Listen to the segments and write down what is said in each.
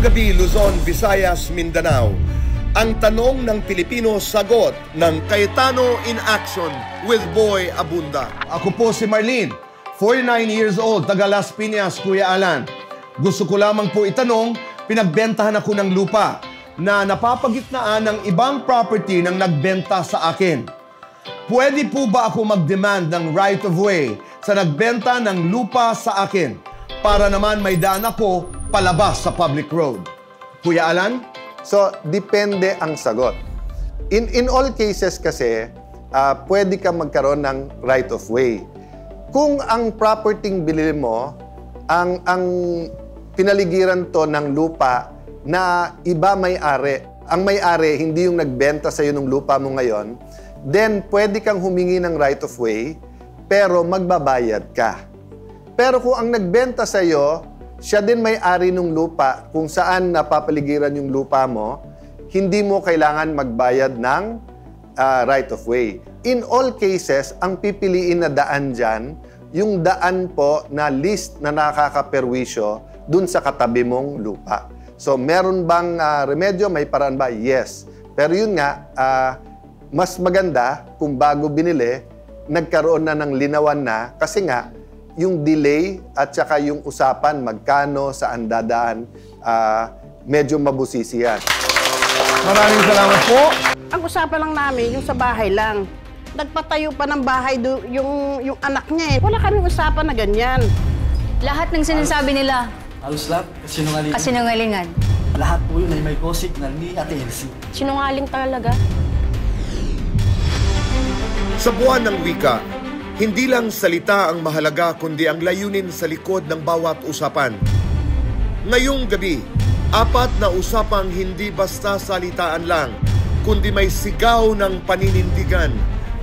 gabi, Luzon, Visayas, Mindanao. Ang tanong ng Pilipino, sagot ng Cayetano in Action with Boy Abunda. Ako po si Marlene, 49 years old, taga Las Piñas, Kuya Alan. Gusto ko lamang po itanong, pinagbentahan ako ng lupa na napapagitnaan ng ibang property nang nagbenta sa akin. Pwede po ba ako mag-demand ng right of way sa nagbenta ng lupa sa akin para naman may daan ako palabas sa public road? Kuya Alan? So, depende ang sagot. In all cases kasi, pwede ka magkaroon ng right of way. Kung ang property binili mo, ang pinaligiran to ng lupa na iba may-ari, ang may-ari hindi yung nagbenta sa'yo ng lupa mo ngayon, then pwede kang humingi ng right of way, pero magbabayad ka. Pero kung ang nagbenta sa'yo, siya din may-ari ng lupa kung saan napapaligiran yung lupa mo, hindi mo kailangan magbayad ng right of way. In all cases, ang pipiliin na daan dyan, yung daan po na list na nakakaperwisyo dun sa katabi mong lupa. So, meron bang remedyo? May paraan ba? Yes. Pero yun nga, mas maganda kung bago binili, nagkaroon na ng linawan na kasi nga, yung delay at saka yung usapan, magkano, saan dadaan, medyo mabusisi yan. Maraming salamat po. Ang usapan lang namin, yung sa bahay lang. Nagpatayo pa ng bahay yung anak niya eh. Wala kaming usapan na ganyan. Lahat ng sinasabi nila. Halos lahat, kasinungalingan. Kasinungalingan. Lahat po yun ay may co-signal ni Ate Elsie. Sinungaling talaga. Sa buwan ng wika, hindi lang salita ang mahalaga kundi ang layunin sa likod ng bawat usapan. Ngayong gabi, 4 na usapang hindi basta salitaan lang, kundi may sigaw ng paninindigan,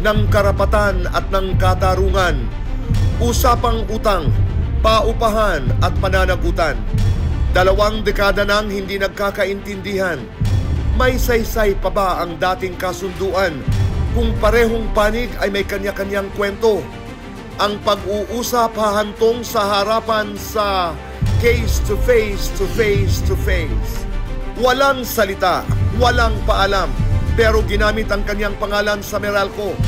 ng karapatan at ng katarungan. Usapang utang, paupahan at pananagutan. 2 dekada nang hindi nagkakaintindihan. May saysay pa ba ang dating kasunduan? Kung parehong panig ay may kanya-kanyang kwento. Ang pag-uusap hahantong sa harapan sa case to face to face to face. Walang salita, walang paalam, pero ginamit ang kanyang pangalan sa Meralco.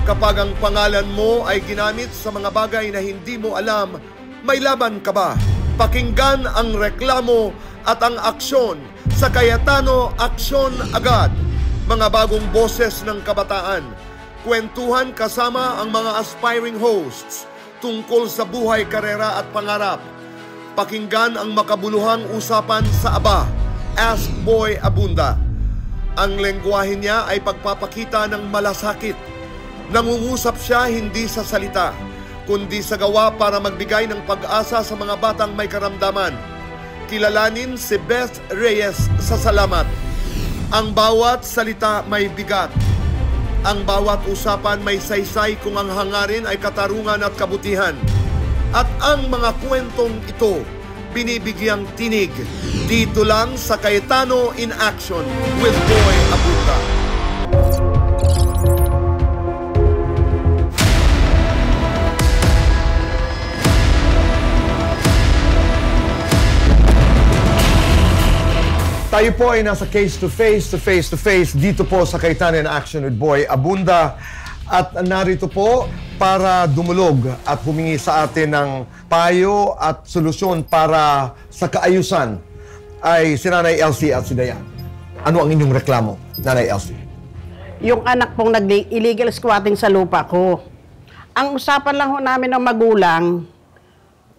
Kapag ang pangalan mo ay ginamit sa mga bagay na hindi mo alam, may laban ka ba? Pakinggan ang reklamo at ang aksyon sa Cayetano Aksyon Agad. Mga bagong boses ng kabataan, kwentuhan kasama ang mga aspiring hosts tungkol sa buhay, karera at pangarap. Pakinggan ang makabuluhang usapan sa Aba, Ask Boy Abunda. Ang lengguwahe niya ay pagpapakita ng malasakit. Nangungusap siya hindi sa salita, kundi sa gawa para magbigay ng pag-asa sa mga batang may karamdaman. Kilalanin si Beth Reyes sa Salamat. Ang bawat salita may bigat. Ang bawat usapan may saysay kung ang hangarin ay katarungan at kabutihan. At ang mga kwentong ito, binibigyang tinig. Dito lang sa Cayetano in Action with Boy Abunda. Tayo po ay nasa case to face dito po sa Cayetano in Action with Boy Abunda. At narito po para dumulog at humingi sa atin ng payo at solusyon para sa kaayusan ay si Nanay Elsie at si Dayan. Ano ang inyong reklamo, Nanay Elsie? Yung anak pong nag-illegal squatting sa lupa ko. Ang usapan lang ho namin ng magulang,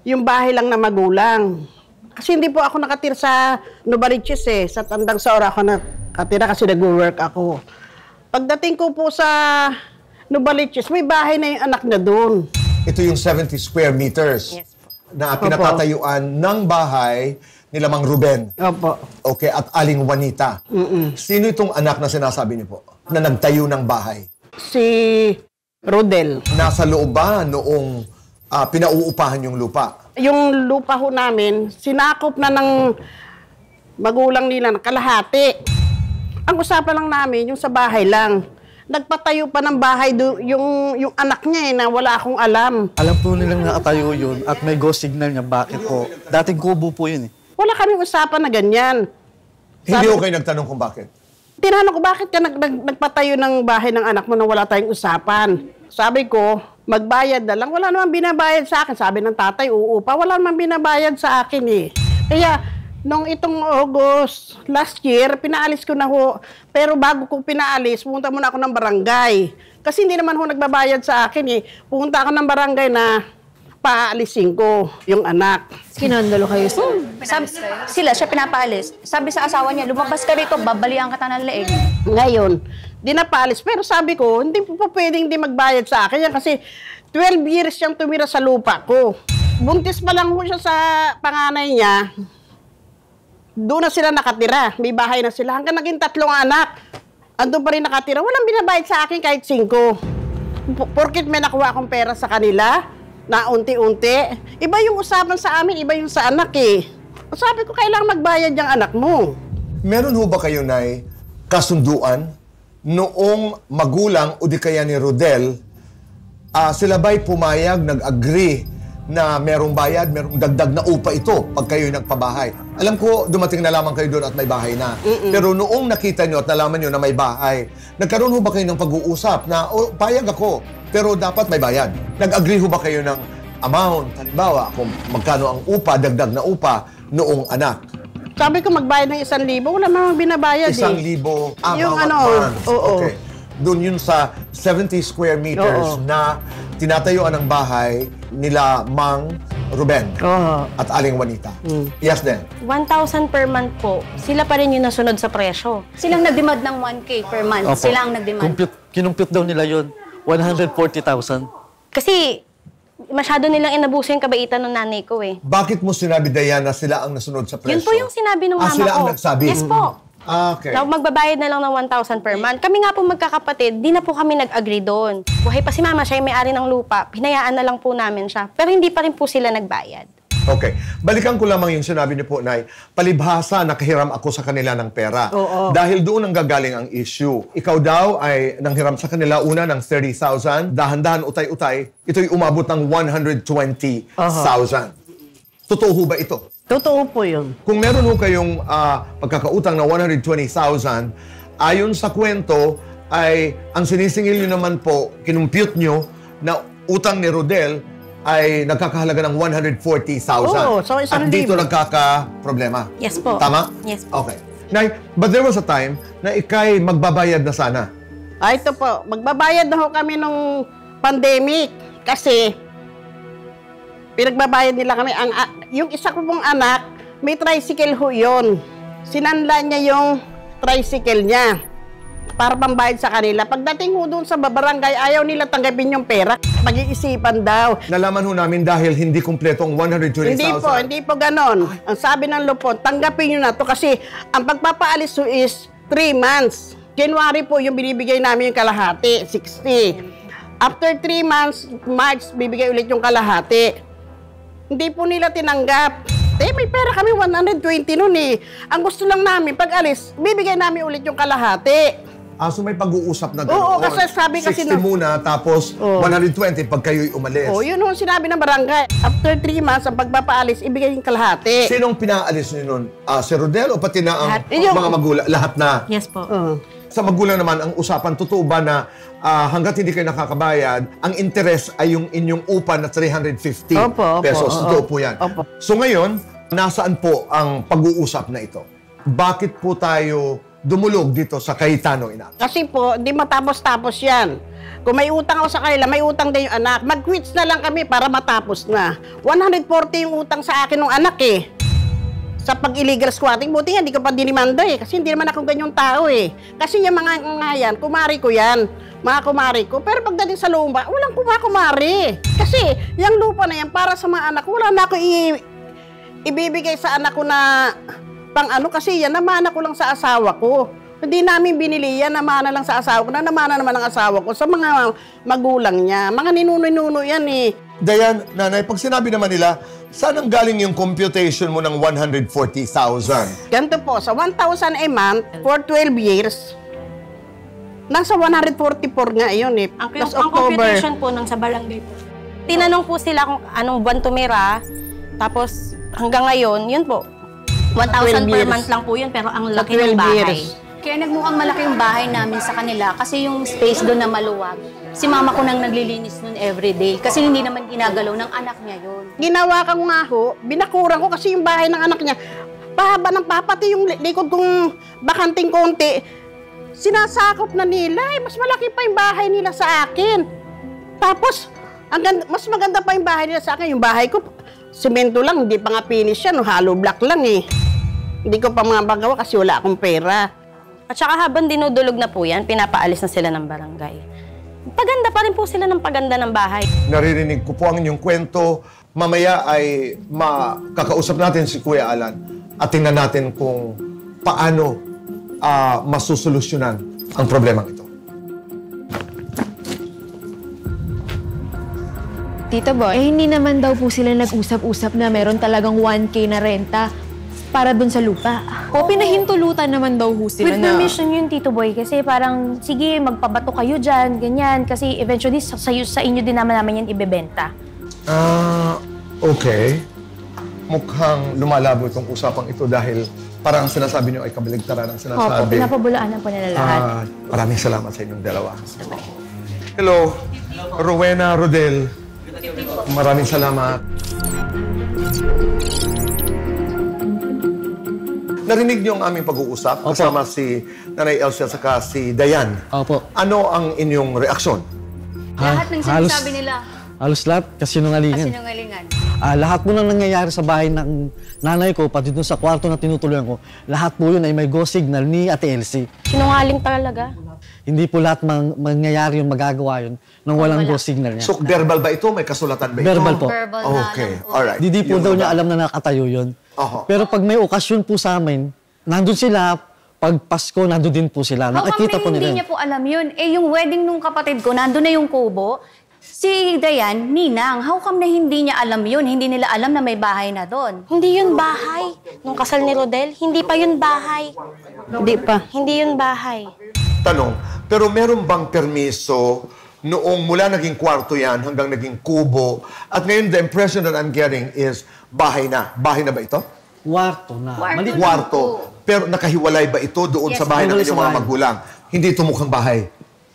yung bahay lang na magulang. Kasi hindi po ako nakatira sa Novaliches eh. Sa Tandang Saura ako nakatira kasi nag-work ako. Pagdating ko po sa Novaliches, may bahay na yung anak na doon. Ito yung 70 square meters na pinatatayuan ng bahay nila Mang Ruben. Opo. Okay, at Aling Juanita. Sino itong anak na sinasabi niyo po na nagtayo ng bahay? Si Rodel. Nasa loob ba noong pinauupahan yung lupa? Yung lupa ho namin, sinakop na ng magulang nila ng kalahati. Ang usapan lang namin, yung sa bahay lang. Nagpatayo pa ng bahay yung anak niya eh, na wala akong alam. Alam po nilang nakatayo yun at may go signal niya bakit po. Dating kubo po yun eh. Wala kaming usapan na ganyan. Hindi ko kayo nagtanong kung bakit. Tinanong ko, bakit ka nagpatayo ng bahay ng anak mo na wala tayong usapan? Sabi ko, magbayad na lang. Wala naman binabayad sa akin. Sabi ng tatay, uupa. Wala naman binabayad sa akin eh. Kaya, nung itong August, last year, pinaalis ko na ho. Pero bago ko pinaalis, pumunta muna ako ng barangay. Kasi hindi naman ho nagbabayad sa akin eh. Pumunta ako ng barangay na paalisin ko yung anak. Kinandalo kayo sila, siya pinapaalis. Sabi sa asawa niya, lumabas ka rito, babalian ka ng leeg. Ngayon, di napaalis. Pero sabi ko, hindi po pwedeng hindi magbayad sa akin yan kasi 12 years siyang tumira sa lupa ko. Buntis pa lang ho siya sa panganay niya. Doon na sila nakatira. May bahay na sila. Hanggang naging 3 anak. Andun pa rin nakatira. Walang binabayad sa akin kahit 5. Porkit may nakuha akong pera sa kanila, na unti-unti. Iba yung usapan sa amin, iba yung sa anak eh. Sabi ko, kailangan magbayad yung anak mo. Meron ho ba kayo, Nay, kasunduan noong magulang o di kaya ni Rodel, sila ba'y pumayag, nag-agree na merong bayad, merong dagdag na upa ito pag kayo'y nagpabahay? Alam ko, dumating na lamang kayo doon at may bahay na. Pero noong nakita nyo at nalaman nyo na may bahay, nagkaroon ho ba kayo ng pag-uusap na, payag ako, pero dapat may bayad? Nag-agree ho ba kayo ng amount? Halimbawa, kung magkano ang upa, dagdag na upa, noong anak? Sabi ko, magbayad ng 1,000. Wala namang binabayad 1,000 yung bawat ano, month. oo. Okay. Doon yun sa 70 square meters na tinatayuan ng bahay nila Mang Ruben at Aling Juanita. Yes, then. 1,000 per month po. Sila pa rin yung nasunod sa presyo. Silang nagdemand ng 1K per month. Opo. Sila ang nagdemand. Kinumpute daw nila yun. 140,000. Kasi masyado nilang inabuso yung kabaitan ng nanay ko eh. Bakit mo sinabi, Diana, sila ang nasunod sa presyo? Yun po yung sinabi ng mama ko. Sila ang nagsabi? Yes po. Okay. Na magbabayad na lang ng 1,000 per month. Kami nga po magkakapatid, di na po kami nag-agree doon. Buhay pa si mama, siya yung may-ari ng lupa. Hinayaan na lang po namin siya. Pero hindi pa rin po sila nagbayad. Okay. Balikan ko lamang yung sinabi niyo po, Nay. Palibhasa, nakahiram ako sa kanila ng pera. Dahil doon ang gagaling ang issue. Ikaw daw ay nanghiram sa kanila una ng 30,000. Dahan-dahan, utay-utay. Ito'y umabot ng 120,000. Totoo ho ba ito? Totoo po yun. Kung meron ho kayong pagkakautang na 120,000, ayon sa kwento, ay ang sinisingil nyo naman po, kinumpute nyo na utang ni Rodel ay nagkakahalaga ng 140,000. Oo, so 1,000. At dito nagkaka-problema. Yes po. Tama? Yes po. Okay. Nay, but there was a time na ikay magbabayad na sana. Ito po, magbabayad na ho kami nung pandemic kasi pinagbabayad nila kami. Yung isa ko pong anak, may tricycle ho yun. Sinanla niya yung tricycle niya para pambayad sa kanila. Pagdating ho doon sa barangay, ayaw nila tanggapin yung pera. Pag-iisipan daw. Nalaman ho namin dahil hindi kumpletong 120,000. Hindi po ganon. Ang sabi ng lupon, tanggapin nyo na to kasi ang pagpapaalis ho is 3 months. January po yung binibigay namin yung kalahati, 60. After 3 months, March, bibigay ulit yung kalahati. Hindi po nila tinanggap. May pera kami 120 nun eh. Ang gusto lang namin, pag alis, bibigay namin ulit yung kalahati. So may pag-uusap na gano'n. Oo, kasi sabi kasi 60 muna, tapos 120 pag kayo'y umalis. Yun yung sinabi ng barangay. After 3 months, ang pagpapaalis, ibigay yung kalahati. Sinong pinaalis niyo nun? Si Rodel o pati na ang mga magulang? Lahat na? Yes po. Sa magulang naman, ang usapan, totoo ba na hanggat hindi kayo nakakabayad, ang interest ay yung inyong upa na 350 pesos. Totoo po yan. So ngayon, nasaan po ang pag-uusap na ito? Bakit po tayo dumulog dito sa Cayetano Inac? Kasi po, di matapos-tapos yan. Kung may utang ako sa kanila, may utang din yung anak. Mag-quits na lang kami para matapos na. 140 yung utang sa akin ng anak eh. Sa pag-illegal squatting, buti nga, hindi ko pa dinimanda eh. Kasi hindi naman ako ganyang tao eh. Kasi yung mga yan, kumari ko yan. Mga kumari ko. Pero pagdating sa lupa, walang kumakumari. Kasi yung lupa na yan, para sa mga anak ko, wala na ako ibibigay sa anak ko na pang ano, kasi yan, namana ko lang sa asawa ko. Hindi namin binili yan, namana lang sa asawa ko, na namana naman ang asawa ko sa mga magulang niya. Mga ninuno-nuno yan eh. Dayan, nanay, pag sinabi naman nila, saan ang galing yung computation mo ng 140,000? Ganito po, sa 1,000 a month for 12 years, nasa 144 nga yun eh. Ang computation po nung sa barangay po. Tinanong po sila kung anong buwan tumira, tapos hanggang ngayon, yun po. 1,000 per years. month lang po yun, pero ang Sa laki ng 12 bahay. years. Kaya nagmukhang malaki yung bahay namin sa kanila kasi yung space doon na maluwag. Si mama ko nang naglilinis nun everyday kasi hindi naman ginagalaw ng anak niya yun. Ginawa ko nga ho, binakuran ko kasi yung bahay ng anak niya. Pahaba ng papati yung likod kong bakanting konti. Sinasakop na nila, mas malaki pa yung bahay nila sa akin. Tapos, mas maganda pa yung bahay nila sa akin. Yung bahay ko, semento lang, hindi pa nga finish yan, hollow block lang eh. Hindi ko pa mga magawa kasi wala akong pera. At saka habang dinudulog na po yan, pinapaalis na sila ng barangay. Paganda pa rin po sila ng paganda ng bahay. Naririnig ko po ang inyong kwento. Mamaya ay makakausap natin si Kuya Alan at tingnan natin kung paano masusolusyonan ang problemang ito. Tito Boy, hindi naman daw po sila nag-usap-usap na meron talagang 1K na renta para dun sa lupa. O pinahintulutan naman daw po sila With permission yun, Tito Boy, kasi parang, sige, magpabato kayo dyan, ganyan. Kasi eventually, sa inyo din naman yan ibebenta. Okay. Mukhang lumalabo itong usapang ito dahil parang sinasabi niyo ay kabaligtaran ang Opo, sinasabi. pinapabulaanan po nila lahat. Maraming salamat sa inyong dalawa. Hello, Rowena, Rodel. Maraming salamat. Narinig niyo ang aming pag-uusap kasama si Nanay Elsie at saka si Dayan. Opo. Ano ang inyong reaksyon? Lahat ng sinasabi nila, Halos lahat kasinungalingan. kasinungalingan. Lahat po nang nangyayari sa bahay ng nanay ko, pati dun sa kwarto na tinutuluyan ko, lahat po yun ay may go signal ni Ate Elsie. Sinungaling talaga. Hindi po lahat mangyayari yung magagawa yun nang walang go signal niya. So, verbal ba ito? May kasulatan ba ito? Verbal po. Verbal na Okay, lang po. alright. Hindi po Yung daw iba. niya alam na nakatayo yun. Oho. Pero pag may okasyon po sa amin, nandun sila, pag Pasko, nandun din po sila. How Nakikita po come hindi nila. niya po alam yun? Eh, yung wedding nung kapatid ko, nandun na yung kubo. Si Dayan, ninang, how come na hindi niya alam yun? Hindi nila alam na may bahay na doon. Hindi yun bahay. Nung kasal ni Rodel, hindi pa yun bahay. Hindi pa. Hindi yun bahay. Tanong, pero meron bang permiso noong mula naging kwarto yan hanggang naging kubo at ngayon the impression that I'm getting is bahay na. Bahay na ba ito? Kwarto na. Kwarto Mali. na. Kwarto. Pero nakahiwalay ba ito doon Yes, sa bahay ng hiwalay sa inyong mga bahay. magulang? Hindi ito mukhang bahay.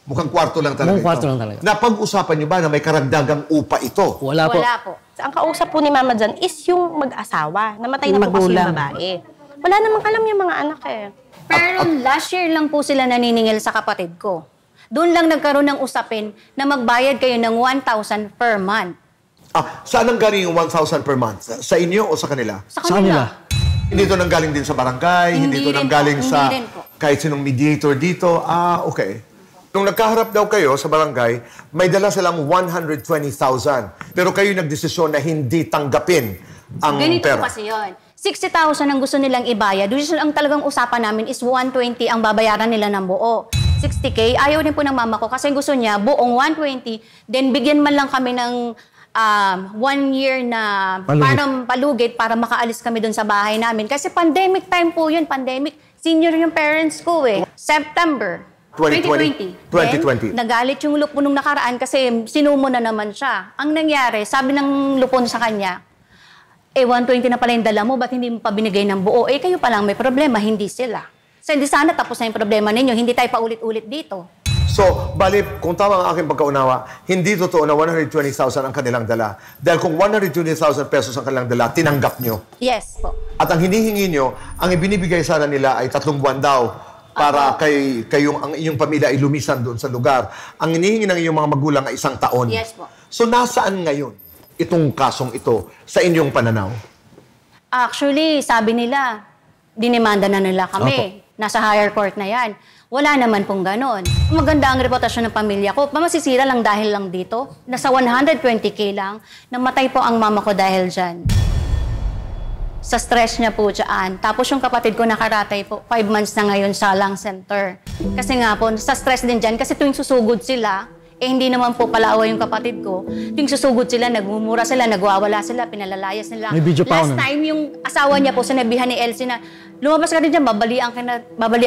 Mukhang kwarto lang talaga Mukhang kwarto ito. lang talaga. Napag-usapan niyo ba na may karagdagang upa ito? Wala po. Wala po. Ang kausap po ni Mama dyan is yung mag-asawa. Namatay na Yung po kasi yung magulang. babae. Wala namang alam yung mga anak eh. Pero last year lang po sila naniningil sa kapatid ko. Doon lang nagkaroon ng usapin na magbayad kayo ng 1,000 per month. Saan ang galing yung 1,000 per month? Sa inyo o sa kanila? Sa Sa kanila. Hindi ito nanggaling din sa barangay? Hindi ito Hindi rin nanggaling po, sa hindi rin po. kahit sinong mediator dito? Okay. Nung nagkaharap daw kayo sa barangay, may dala silang 120,000. Pero kayo nagdesisyon na hindi tanggapin ang Ganito pera. po kasi yun. 60,000 ang gusto nilang ibayad. Ang talagang usapan namin is 120 ang babayaran nila ng buo. 60K, ayaw din po ng mama ko kasi gusto niya buong 120, then bigyan man lang kami ng 1 year na Palugit. parang palugit para makaalis kami dun sa bahay namin. Kasi pandemic time po yun, pandemic. Senior yung parents ko eh. September 2020. 2020. Then, nagalit yung lupo nung nakaraan kasi sinumo na naman siya. Ang nangyari, sabi ng lupon sa kanya, 120 na pala yung dala mo, ba't hindi mo pa binigay ng buo? Kayo pa lang may problema, hindi sila. So, hindi sana tapos na yung problema ninyo, hindi tayo paulit-ulit dito. So, bali, kung tama ang aking pagkaunawa, hindi totoo na 120,000 ang kanilang dala. Dahil kung 120,000 pesos ang kanilang dala, tinanggap nyo. Yes po. At ang hinihingi nyo, ang ibinibigay sana nila ay 3 buwan daw para ang inyong pamilya ay lumisan doon sa lugar. Ang hinihingi ng inyong mga magulang ay 1 taon. Yes po. So, nasaan ngayon itong kasong ito sa inyong pananaw? Actually, sabi nila, dinemanda na nila kami. Nasa higher court na yan. Wala naman pong ganon. Maganda ang reputasyon ng pamilya ko. Masisira lang dahil lang dito. Nasa 120K lang. Namatay po ang mama ko dahil dyan. Sa stress niya po dyan. Tapos yung kapatid ko nakaratay po, 5 months na ngayon sa lung center. Kasi nga po, sa stress din dyan. Kasi tuwing susugod sila, hindi naman po palawa yung kapatid ko. Tuwing susugod sila, nagmumura sila, nagwawala sila, pinalalayas nila. May video pa Last ako nun. time, yung asawa niya po, sinabihan ni Elsie na, lumabas ka rin dyan, babalian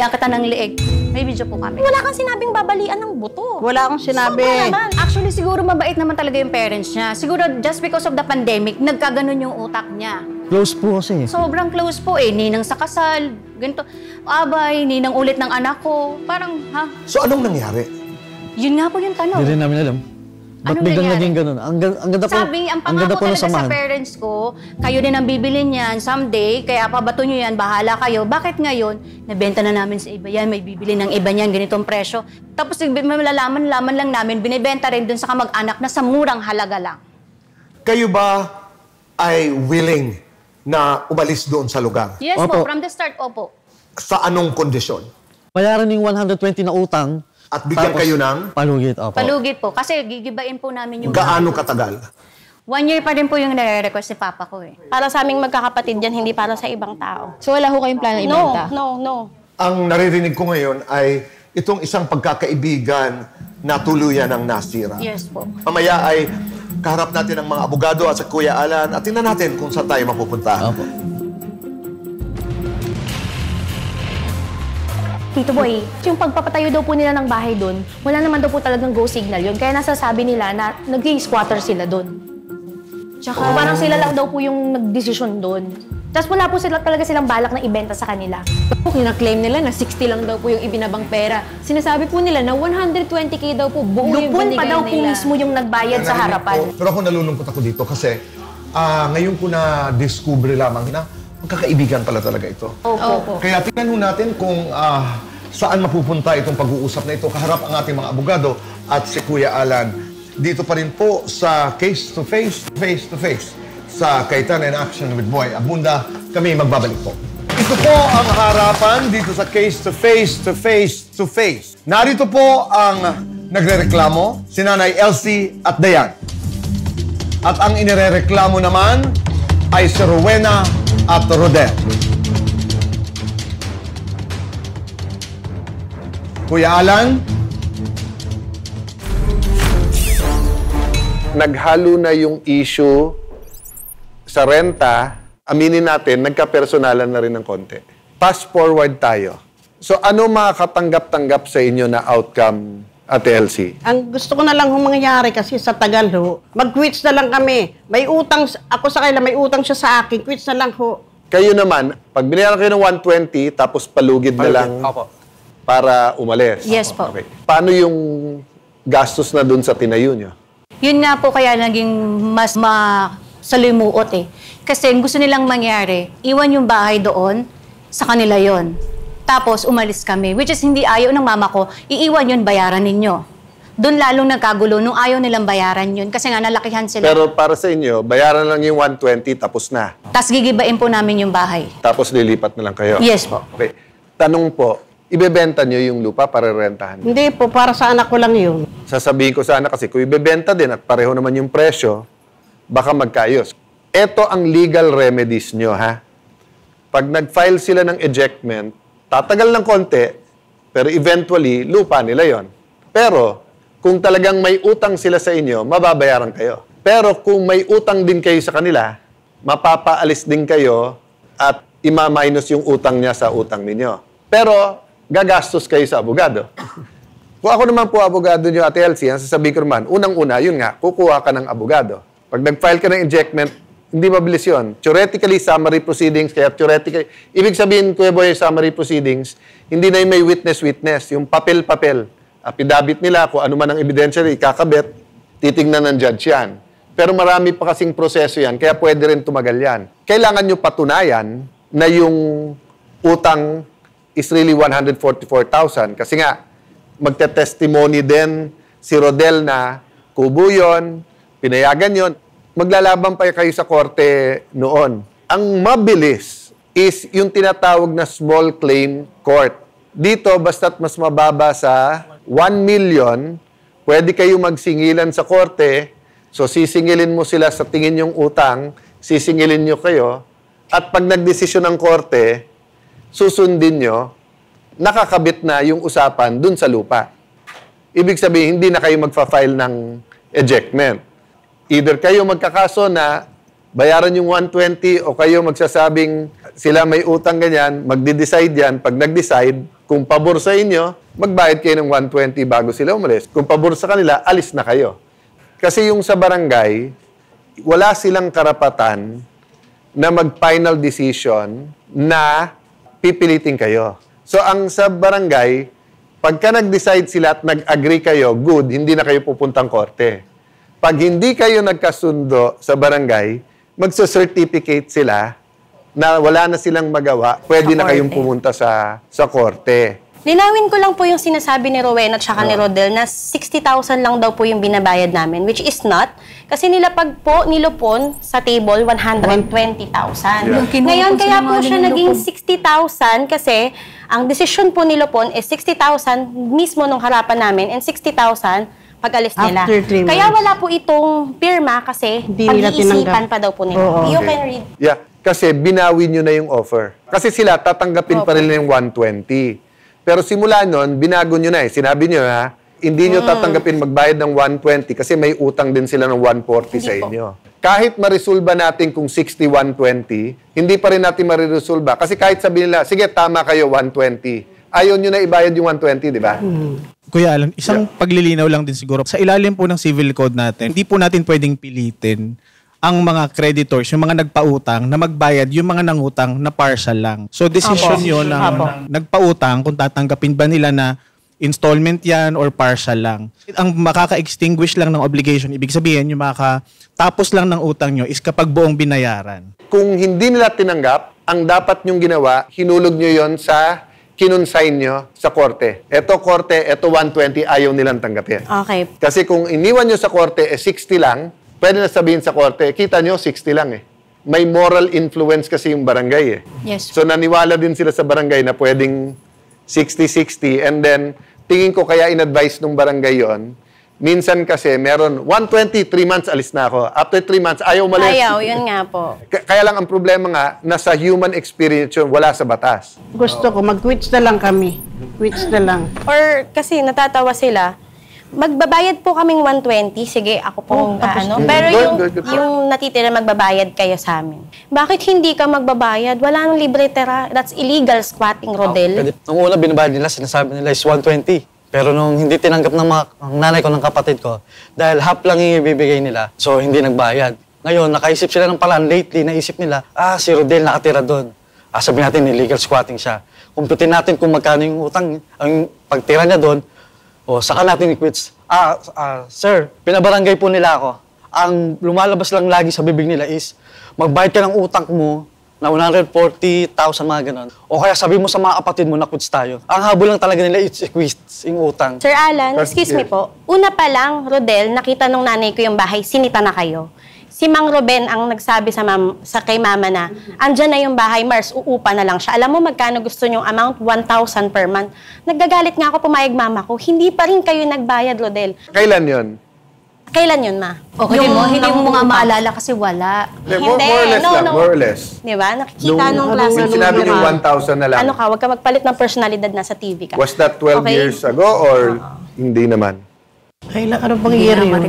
kita ng liig. May video po kami. Wala kang sinabing babalian ng buto. Wala akong sinabi. Sobra naman. Actually, siguro mabait naman talaga yung parents niya. Siguro just because of the pandemic, nagkaganon yung utak niya. Close po kasi. Sobrang close po eh. Ninang sa kasal, ganito. Abay, ninang ulit ng anak ko. Parang, ha? So anong nangyari? Yun nga po yung tanong. Hindi rin namin alam. Ba't Anong biglang nangyari? naging ganun? Ang ganda po. Sabi, ang pangako talaga sa parents ko, kayo din ang bibili niyan someday, kaya pabato nyo yan, bahala kayo. Bakit ngayon? Nabenta na namin sa iba yan, may bibili ng iba niyan, ganitong presyo. Tapos malalaman lang namin, binibenta rin dun sa kamag-anak na sa murang halaga lang. Kayo ba ay willing na umalis doon sa lugar? Yes Opo. po, from the start, opo. Sa anong kondisyon? Bayaran yung 120 na utang. At bigyan tapos kayo ng palugit, opo. Palugit po, kasi gigibain po namin yung... gaano katagal? 1 year pa rin po yung nare-request ni Papa ko eh. Para sa aming magkakapatid yan, hindi para sa ibang tao. So wala ho kayong plano ibenta? No. Ang naririnig ko ngayon ay itong isang pagkakaibigan na tuluyan ng nasira. Yes po. Mamaya ay kaharap natin ang mga abogado at sa Kuya Alan at tingnan natin kung saan tayo mapupunta. Opo. Tito Boy, yung pagpapatayo daw po nila ng bahay doon, wala naman daw po talagang go signal yun. Kaya nasasabi nila na nag-squatter sila doon. Tsaka parang sila lang daw po yung nagdesisyon doon. Tapos wala po talaga silang balak na ibenta sa kanila. Kina-claim nila na 60 lang daw po yung ibinabang pera. Sinasabi po nila na 120K daw po buo yung Lupon binigay pa daw po nila. mismo yung nagbayad sa harapan. Pero ako nalulungkot ako dito kasi ngayon ko na-discover lamang na magkakaibigan pala talaga ito. Opo. Kaya tingnan natin kung saan mapupunta itong pag-uusap na ito. Kaharap ang ating mga abogado at si Kuya Alan. Dito pa rin po sa Case to Face sa Kaitan and Action with Boy Abunda. Kami magbabalik po. Ito po ang harapan dito sa Case to Face. Narito po ang nagrereklamo, si Nanay Elsie at Dayan. At ang inirereklamo naman ay si Rowena at Rodel. Kuya Alan? Naghalo na yung issue sa renta, aminin natin, nagka-personalan na rin ng konti. Fast forward tayo. So ano makakatanggap-tanggap sa inyo na outcome, Ate Elsie? Ang gusto ko na lang mangyari kasi sa tagal ho, mag-quits na lang kami. May utang, ako sa kanila, may utang siya sa akin, quits na lang ho. Kayo naman, pag binayaran kayo ng 120, tapos palugid na lang para umalis. Yes po. Okay. Paano yung gastos na dun sa tinayo nyo? Yun nga po kaya naging mas masalimuot eh. Kasi gusto nilang mangyari, iwan yung bahay doon, sa kanila yon. Tapos umalis kami, which is hindi ayaw ng mama ko, iiwan yun, bayaran ninyo. Doon lalong nagkagulo nung ayaw nilang bayaran yun kasi nga nalakihan sila. Pero para sa inyo, bayaran lang yung 120, tapos na. Tapos gigibain po namin yung bahay. Tapos lilipat na lang kayo. Yes po. Okay. Tanong po, ibebenta nyo yung lupa para rentahan? Hindi po, para sa anak ko lang yun. Sasabihin ko sana kasi kung ibebenta din at pareho naman yung presyo, baka magkaayos. Ito ang legal remedies nyo, ha? Pag nag-file sila ng ejectment, tatagal ng konti, pero eventually, lupa nila yon. Pero, kung talagang may utang sila sa inyo, mababayaran kayo. Pero kung may utang din kayo sa kanila, mapapaalis din kayo at ima-minus yung utang niya sa utang ninyo. Pero, gagastos kayo sa abogado. Kung ako naman po abogado nyo, Ate Elsie, ang sasabihin ko naman, unang-una, yun nga, kukuha ka ng abogado. Pag nag-file ka ng ejectment, hindi mabilis yun. Theoretically, summary proceedings, kaya theoretically, ibig sabihin, Kuya Boy, summary proceedings, hindi na yung may witness-witness, yung papel-papel. Affidavit nila, kung ano man ang ebidensya na ikakabit, titingnan ng judge yan. Pero marami pa kasing proseso yan, kaya pwede rin tumagal yan. Kailangan nyo patunayan na yung utang is really 144,000. Kasi nga, magte-testimony din si Rodel na kubo yun, pinayagan yun. Maglalaban pa kayo sa korte noon. Ang mabilis is yung tinatawag na small claim court. Dito, basta't mas mababa sa 1 million, pwede kayo magsingilan sa korte. So, sisingilin mo sila sa tingin yung utang, sisingilin nyo kayo, at pag nagdesisyon ng korte, susundin nyo, nakakabit na yung usapan dun sa lupa. Ibig sabihin, hindi na kayo magfa-file ng ejectment. Either kayo magkakaso na bayaran yung 120 o kayo magsasabing sila may utang ganyan, magde-decide yan. Pag nag-decide, kung pabor sa inyo, magbayad kayo ng 120 bago sila umalis. Kung pabor sa kanila, alis na kayo. Kasi yung sa barangay, wala silang karapatan na mag-final decision na pipilitin kayo. So, ang sa barangay, pagka nag-decide sila at nag-agree kayo, good, hindi na kayo pupuntang korte. Pag hindi kayo nagkasundo sa barangay, magsa-certificate sila na wala na silang magawa, pwede na kayong pumunta sa korte. Linawin ko lang po yung sinasabi ni Rowena at saka ni Rodel na 60,000 lang daw po yung binabayad namin, which is not. Kasi nilapag po, nilupon sa table, 120,000. Ngayon, kaya po siya naging 60,000 kasi ang desisyon po nilupon is 60,000 mismo nung harapan namin and 60,000 pag-alis nila. Kaya wala po itong pirma kasi pag-iisipan pa daw po nila. You can read. Yeah, kasi binawi nyo na yung offer. Kasi sila tatanggapin pa rin yung 120. Pero simula nun, binago nyo na eh. Sinabi nyo na, hindi nyo tatanggapin magbayad ng 120 kasi may utang din sila ng 140 sa inyo. Kahit marisolba natin kung 60-120, hindi pa rin natin mariresolba. Kasi kahit sabihin nila, sige, tama kayo, 120. Ayaw nyo na ibayad yung 120, di ba? Kuya Alan, isang paglilinaw lang din siguro. Sa ilalim po ng civil code natin, hindi po natin pwedeng pilitin ang mga creditors, yung mga nagpautang, na magbayad yung mga nangutang na partial lang. So, decision yun ng nagpautang kung tatanggapin ba nila na installment yan or partial lang. Ang makaka-extinguish lang ng obligation, ibig sabihin, yung makakatapos lang ng utang nyo is kapag buong binayaran. Kung hindi nila tinanggap, ang dapat nyong ginawa, hinulog nyo yon sa kinonsign nyo sa korte. Eto korte, eto 120, ayaw nilang tanggapin. Okay. Kasi kung iniwan nyo sa korte, 60 lang, pwede na sabihin sa korte, kita nyo, 60 lang eh. May moral influence kasi yung barangay eh. Yes. So naniwala din sila sa barangay na pwedeng 60-60 and then tingin ko kaya in-advise nung barangay yon. Minsan kasi meron 120, 3 months alis na ako. After 3 months, ayaw umalis. Ayaw, yun nga po. Kaya lang ang problema nga, nasa human experience yun, wala sa batas. Gusto ko, mag-quits na lang kami. Quits na lang. Or kasi natatawa sila, magbabayad po kaming 120. Sige, ako po Pero yung natitira, magbabayad kayo sa amin. Bakit hindi ka magbabayad? Wala nang libre tira. That's illegal squatting, Rodel. Nung una, binabayad nila, sinasabi nila is 120. Pero nung hindi tinanggap ng ang nanay ko, ng kapatid ko, dahil half lang yung ibibigay nila, so hindi nagbayad. Ngayon, nakaisip sila ng paraan lately, naisip nila, si Rodel nakatira doon. Sabihin natin, illegal squatting siya. Kumputin natin kung magkano yung utang, ang pagtira niya doon, saka natin i-quits. Sir, pinabarangay po nila ako. Ang lumalabas lang lagi sa bibig nila is, magbayad ka ng utang mo na 140,000 mga ganon. O kaya sabi mo sa mga kapatid mo na quits tayo. Ang habol lang talaga nila is quits yung utang. Sir Alan, excuse me po. Una pa lang, Rodel, nakita nung nanay ko yung bahay, sinita na kayo. Si Mang Ruben ang nagsabi sa kay mama na, andyan na yung bahay, Mars, uupa na lang siya. Alam mo magkano gusto nyong amount? 1,000 per month. Nagagalit nga ako, pumayag mama ko. Hindi pa rin kayo nagbayad, Rodel. Kailan yon? Kailan yun, ma? Okay, hindi mo nga maalala kasi wala. More or less lang, more or less. Di ba? Nakikita nung klase. Nung sinabi yung 1,000 na lang. Ano ka, wag ka magpalit ng personalidad na sa TV ka. Was that 12 years ago or hindi naman? Kailan, ano bang year yun?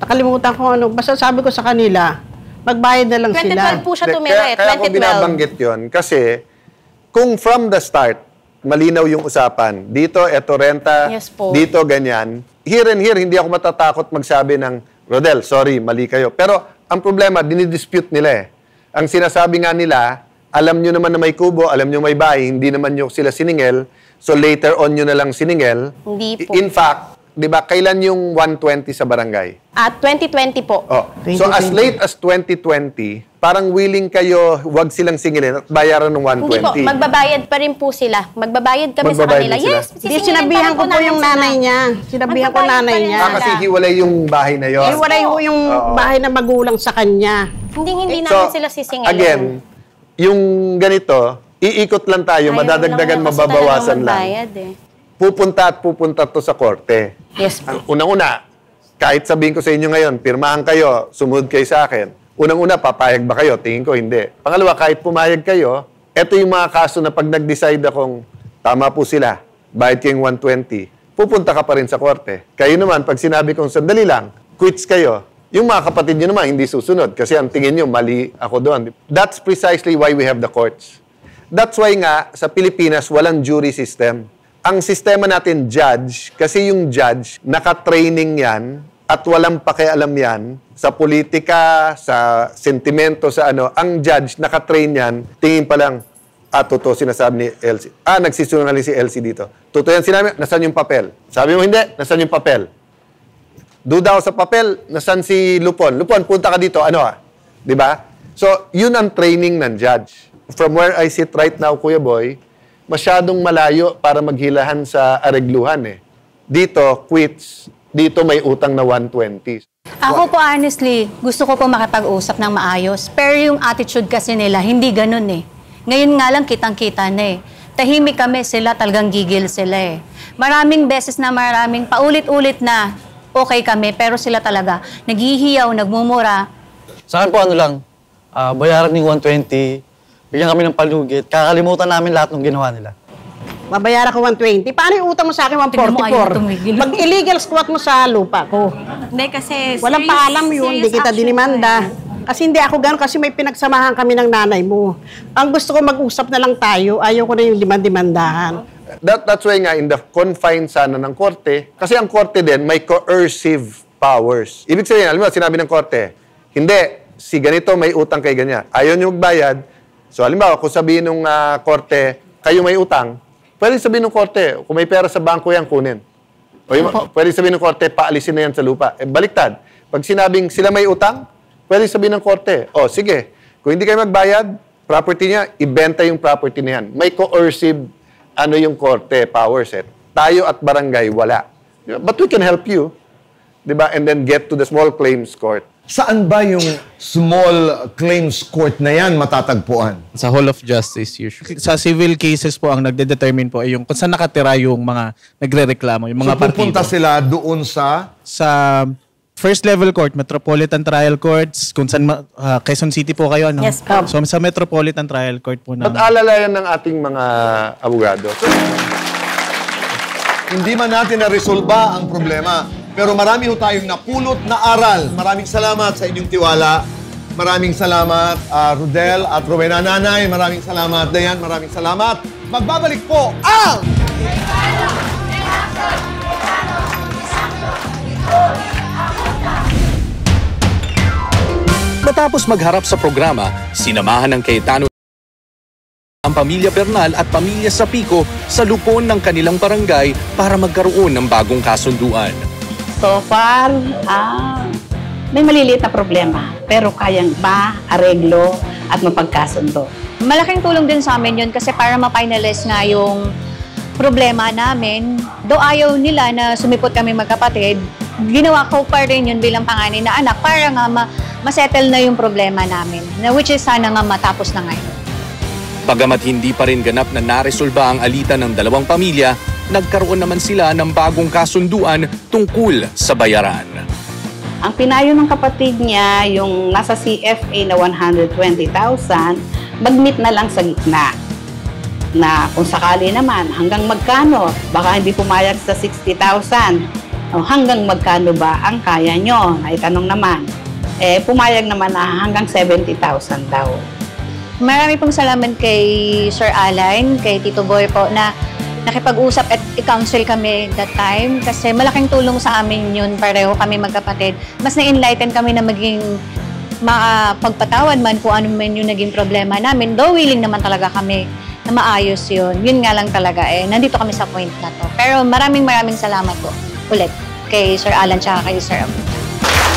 Nakalimutan ko ano. Basta sabi ko sa kanila, magbayad na lang sila. 2012 po siya tumira eh, 2012. Kaya ko binabanggit yun kasi kung from the start, malinaw yung usapan. Dito, eto renta. Yes po. Dito, ganyan. Here and here, hindi ako matatakot magsabi ng, Rodel, sorry, mali kayo. Pero ang problema, dinidispute nila eh. Ang sinasabi nga nila, alam nyo naman na may kubo, alam nyo may bahay, hindi naman nyo sila siningil. So later on nyo na lang siningil. Hindi po. In fact, di ba, kailan yung 120 sa barangay? 2020 po. So as late as 2020, parang willing kayo, wag silang singilin at bayaran ng 120. Hindi po, magbabayad pa rin po sila. Magbabayad kami sa kanila. Yes, sinabihan ko po yung nanay niya. Sinabihan ko nanay niya. Kasi hiwalay yung bahay na yun. Hiwalay po yung bahay na magulang sa kanya. Hindi namin sila sisingilin. Again, yung ganito, iikot lang tayo, madadagdagan, mababawasan lang. Pupunta to sa korte. Yes po. Unang-una, kahit sabihin ko sa inyo ngayon, pirmahan kayo, sumunod kayo sa akin. Unang-una, papayag ba kayo? Tingin ko, hindi. Pangalawa, kahit pumayag kayo, eto yung mga kaso na pag nag-decide akong tama po sila, bayad kayong 120, pupunta ka pa rin sa korte. Kayo naman, pag sinabi kong sandali lang, quits kayo, yung mga kapatid nyo naman hindi susunod kasi ang tingin nyo, mali ako doon. That's precisely why we have the courts. That's why nga, sa Pilipinas, walang jury system. Ang sistema natin, judge, kasi yung judge, naka-training yan at walang pakialam yan sa politika, sa sentimento, sa ano, ang judge, nakatrain yan, tingin pa lang, totoo sinasabi ni Elsie. Nagsisungaling si Elsie dito. Totoo yan sinabi, nasaan yung papel? Sabi mo hindi, nasaan yung papel? Duda ako sa papel, nasaan si Lupon? Lupon, punta ka dito, ano Di ba? So, yun ang training ng judge. From where I sit right now, Kuya Boy, masyadong malayo para maghilahan sa aregluhan Dito, quits. Dito may utang na 120. Ako po honestly, gusto ko po makipag-usap ng maayos. Pero yung attitude kasi nila, hindi ganun Ngayon nga lang kitang-kita na Tahimik kami, sila talagang gigil sila Maraming beses na paulit-ulit na okay kami, pero sila talaga naghihiyaw, nagmumura. Sa akin po bayaran ng 120, bigyan kami ng palugit, kakalimutan namin lahat ng ginawa nila. Babayaran ko 120. Paano yung utang mo sa akin 144? Mag-illegal squat mo sa lupa ko. Hindi kasi... Walang paalam yun, hindi kita dinimanda. Kasi hindi ako gano'n, kasi may pinagsamahan kami ng nanay mo. Ang gusto ko mag-usap na lang tayo, ayaw ko na yung dimandahan. That's why nga, in the confines sana ng korte, kasi ang korte din may coercive powers. Ibig sabihin, alam mo, sinabi ng korte, hindi, si ganito may utang kay ganyan. Ayaw nyo magbayad. So, halimbawa, kung sabihin ng korte, kayo may utang, pwede sabihin ng korte, kung may pera sa bangko yan, kunin. Pwede sabihin ng korte, paalisin na yan sa lupa. Baliktad. Pag sinabing sila may utang, pwede sabihin ng korte, sige, kung hindi kayo magbayad, property niya, ibenta yung property na yan. May coercive, yung korte, powers Tayo at barangay, wala. But we can help you. Diba? And then get to the small claims court. Saan ba yung small claims court na yan matatagpuan? Sa Hall of Justice usually. Sa civil cases po, ang nagde-determine po ay yung kung saan nakatira yung mga nagre-reklamo, yung mga partido. Pupunta sila doon sa first level court, Metropolitan Trial Courts, kung saan Quezon City po kayo, ano? Yes, po. So sa Metropolitan Trial Court po na. At alalayan ng ating mga abogado. Hindi man natin na-resolba ang problema, pero marami ho tayong napulot na aral. Maraming salamat sa inyong tiwala. Maraming salamat, Rodel at Rowena. Nanay, maraming salamat. Dayan, maraming salamat. Magbabalik po ang... Matapos magharap sa programa, sinamahan ng Cayetano ang pamilya Bernal at pamilya Sapico sa lupon ng kanilang barangay para magkaroon ng bagong kasunduan. So far, may maliliit na problema, pero kayang ma-areglo at mapagkasundo. Malaking tulong din sa amin yun kasi para ma-finalize nga yung problema namin. Do ayaw nila na sumipot kami magkapatid, ginawa ko pa rin yun bilang panganay na anak para nga ma-settle na yung problema namin, which is sana nga matapos na ngayon. Bagamat hindi pa rin ganap na naresolba ang alitan ng dalawang pamilya, nagkaroon naman sila ng bagong kasunduan tungkol sa bayaran. Ang pinayo ng kapatid niya, yung nasa CFA na 120,000, mag-meet na lang sa gitna. Na kung sakali naman, hanggang magkano? Baka hindi pumayag sa 60,000. Hanggang magkano ba ang kaya nyo? Naitanong naman. Pumayag naman na hanggang 70,000 daw. Marami pong salamat kay Sir Alan, kay Tito Boy po na nakipag-usap at i-counsel kami that time kasi malaking tulong sa amin yun, pareho kami magkapatid. Mas na-enlighten kami na maging makapagpatawad man kung ano man yung naging problema namin. Though willing naman talaga kami na maayos yun. Yun nga lang talaga nandito kami sa point na to. Pero maraming salamat po ulit kay Sir Alan tsaka kay Sir Abu.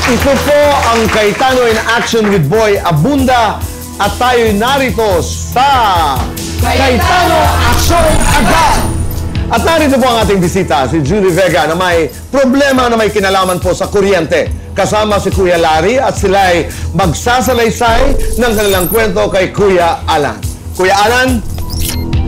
Ito po ang Cayetano in Action with Boy Abunda. At tayo'y narito sa Cayetano Action Agad! At narito po ang ating bisita, si Julie Vega, na may problema na may kinalaman po sa kuryente. Kasama si Kuya Larry at sila'y magsasalaysay ng kanilang kwento kay Kuya Alan. Kuya Alan?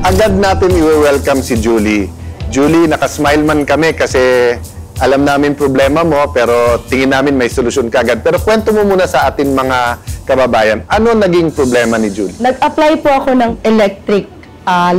Agad natin i-welcome si Julie. Julie, nakasmile man kami kasi alam namin problema mo, pero tingin namin may solusyon kagad. Pero kwento mo muna sa ating mga kababayan, ano naging problema ni Julie? Nag-apply po ako ng electric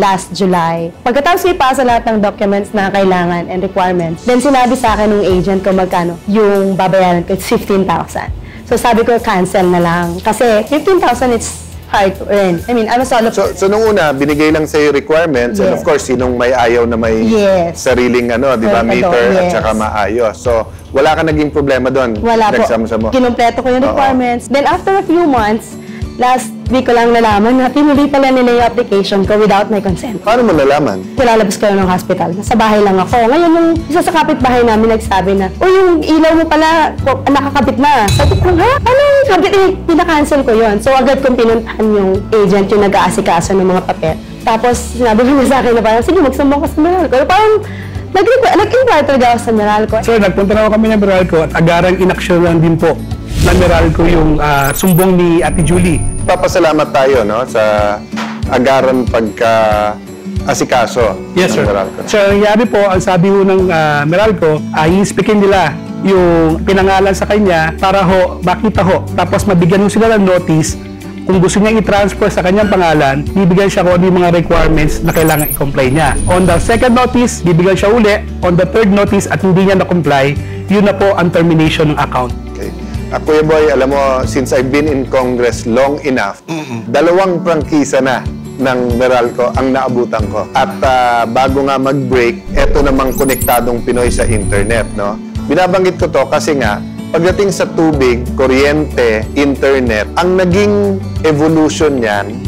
last July. Pagkatapos ipasa lahat ng documents na kailangan and requirements, then sinabi sa akin ng agent ko magkano yung babayaran ko, it's 15,000. So sabi ko, cancel na lang. Kasi 15,000, it's hard to earn. I mean, I'm a solo person. So nung una, binigay lang sa'yo requirements, and of course, sinong may ayaw na may sariling, di ba, meter at saka maayos. So, wala ka naging problema doon? Wala po. Nagsama-sama mo? Kinumpleto ko yung requirements. Then after a few months, last week ko lang nalaman na tinuloy pala nila yung application ko without my consent. Paano mo nalaman? Nilalabas ko ng hospital. Nasa bahay lang ako. Ngayon, yung isa sa kapitbahay namin nagsabi na, yung ilaw mo pala, nakakabit na. Sabi ko, ha? Anong kabit? Pinakancel ko yon. So agad kong pinuntahan yung agent, yung nag-aasikaso ng mga papel. Tapos sinabi ko na sa akin na parang, sige, magsumbong ka sa Meralco. Parang, nag-inquire talaga ako sa Meralco. So, nagpunta na kami ng Meralco at agarang inaksyon lang din po ng Meralco yung sumbong ni Ate Julie. Papasalamat tayo, no, sa agaran pagka-asikaso Yes, ng sir. Meralco. So, nangyari po, ang sabi ho ng Meralco, i-speakin nila yung pinangalan sa kanya para ho, makita ho. Tapos mabigyan mo sila ng notice. Kung gusto niya i-transfer sa kanyang pangalan, bibigyan siya kung ano yung mga requirements na kailangan i-comply niya. On the second notice, bibigyan siya uli. On the third notice at hindi niya na-comply, yun na po ang termination ng account. Okay. Kuya Boy, alam mo, since I've been in Congress long enough, dalawang prangkisa na ng Meralco ang naabutan ko. At bago nga mag-break, eto namang konektadong Pinoy sa internet, no? Binabanggit ko to kasi nga, pagdating sa tubig, kuryente, internet, ang naging evolution niyan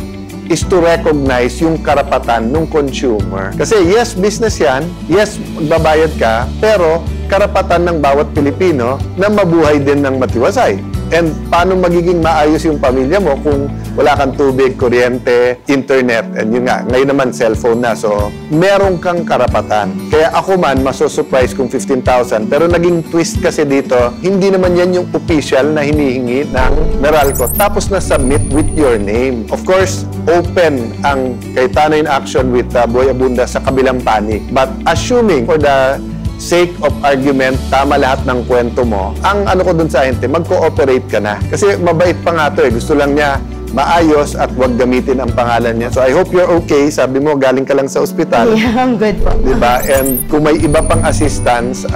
is to recognize yung karapatan ng consumer. Kasi yes, business yan, yes, magbabayad ka, pero karapatan ng bawat Pilipino na mabuhay din ng matiwasay. And paano magiging maayos yung pamilya mo kung wala kang tubig, kuryente, internet, and yun nga, ngayon naman cellphone na. So, meron kang karapatan. Kaya ako man, maso-surprise kung 15,000. Pero naging twist kasi dito, hindi naman yan yung official na hinihingi ng Meralco. Tapos na-submit with your name. Of course, open ang Cayetano in Action with Boy Abunda sa kabilang panig. But assuming for the sake of argument, tama lahat ng kwento mo, ang ano ko dun sa ente, mag-cooperate ka na. Kasi mabait pa nga to eh. Gusto lang niya maayos at wag gamitin ang pangalan niya. So I hope you're okay. Sabi mo, galing ka lang sa ospital. Yeah, I'm good po. Diba? And kung may iba pang assistance,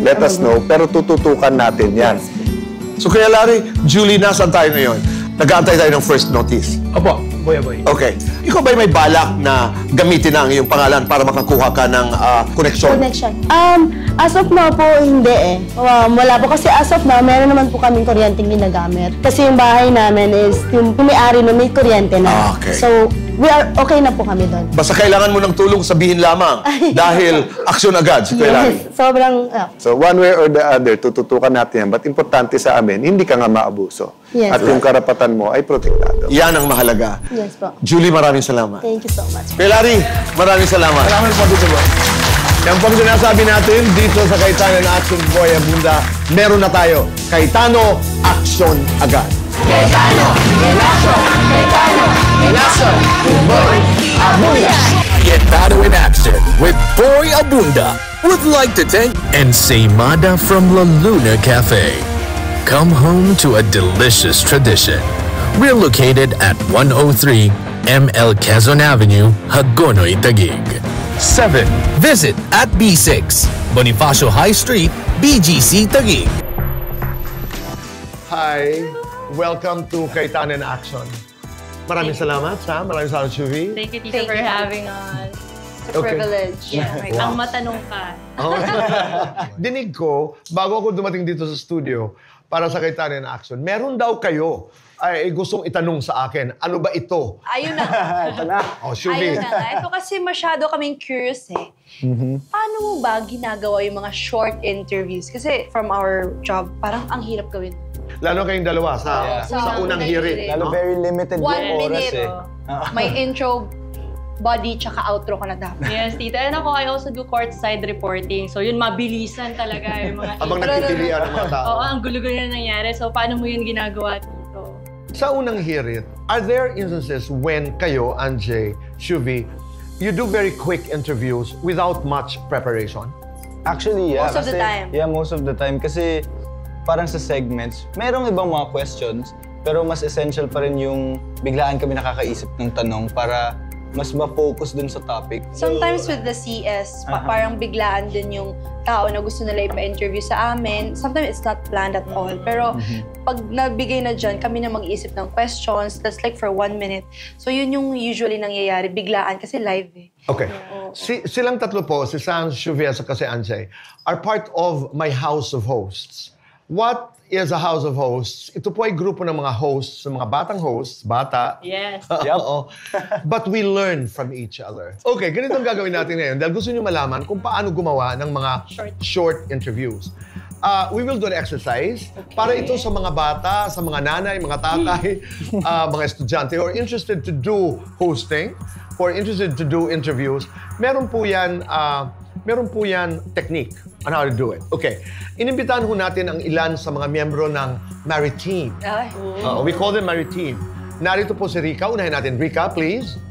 let us know. Pero tututukan natin yan. So kaya Larry, Julie, nasan tayo ngayon? Nag-aantay tayo ng first notice. Opo, Boy Boy. Okay. Ikaw ba'y may balak na gamitin ang iyong pangalan para makakuha ka ng koneksyon? As of now po, hindi eh. Wala po kasi as of now, meron naman po kaming kuryenteng ginagamit. Kasi yung bahay namin is, yung may-ari na may kuryente na. Okay. So, we are okay na po kami doon. Basta kailangan mo ng tulong, sabihin lamang. Dahil aksyon agad si Kuya Larry. Yes, sobrang, So one way or the other, tututukan natin yan. But importante sa amin, hindi ka nga maabuso. Yes. At yung karapatan mo ay protektado. Yan ang mahalaga. Yes po. Julie, maraming salamat. Thank you so much. Kuya Larry, maraming salamat. Salamat po dito po. Yan po ang sinasabi natin dito sa Cayetano in Action Boy Abunda. Meron na tayo. Cayetano, action agad. Cayetano in Action! Cayetano in Action! Boy Abunda! Cayetano in Action with Boy Abunda would like to thank Ensaymada from La Luna Cafe. Come home to a delicious tradition. We're located at 103 ML Quezon Avenue, Hagonoy, Taguig. 7. Visit at B6, Bonifacio High Street, BGC, Taguig. Hi. Welcome to Cayetano in Action. Maraming salamat, Sam. Maraming salamat, Shuvi. Thank you, Tito, for having us. It's a Okay. privilege. Wow. Ang matanong ka. Dinig ko, bago ako dumating dito sa studio para sa Cayetano in Action, meron daw kayo ay gustong itanong sa akin. Ano ba ito? Ayun na. Ito na. Oh, Shuvi. Ayun na nga. Ito kasi masyado kaming curious eh. Paano mo ba ginagawa yung mga short interviews? Kasi from our job, parang ang hirap gawin. Lalo kayong dalawa sa unang hearing. Lalo very limited 1 yung oras minute. eh. May intro, body, tsaka outro ka na dapat. Yes, Tita. And ako, I also do courtside reporting. So yun, mabilisan talaga yung mga... Abang nagpipilian ng mga tao. Oo, ang gulo-gulo na nangyari. So paano mo yun ginagawa, Tito? Sa unang hearing, are there instances when kayo, Anjay, Shuvi, you do very quick interviews without much preparation? Actually, yeah. Most of the time. Yeah, most of the time. Kasi parang sa segments, merong ibang mga questions, pero mas essential pa rin yung biglaan kami nakakaisip ng tanong para mas ma-focus dun sa topic. Sometimes with the CS, parang biglaan din yung tao na gusto nila ipa-interview sa amin. Sometimes it's not planned at all. Pero pag nabigay na dyan, kami na mag-iisip ng questions. That's like for 1 minute. So yun yung usually nangyayari, biglaan kasi live eh. Okay. Silang tatlo po, si Sam, Shuvia, at si Anjay, are part of my house of hosts. What is a house of hosts? Ito po ay grupo ng mga hosts, ng mga batang hosts, bata. Yes. Oo. But we learn from each other. Okay, ganito ang gagawin natin ngayon dahil gusto nyo malaman kung paano gumawa ng mga short interviews. We will do an exercise para ito sa mga bata, sa mga nanay, mga tatay, mga estudyante who are interested to do hosting, who are interested to do interviews. Meron po yan technique on how to do it. Okay, inimbitahan ho natin ang ilan sa mga miyembro ng Maritime. We call them Maritime. Narito po si Rica. Unahin natin. Rica, please.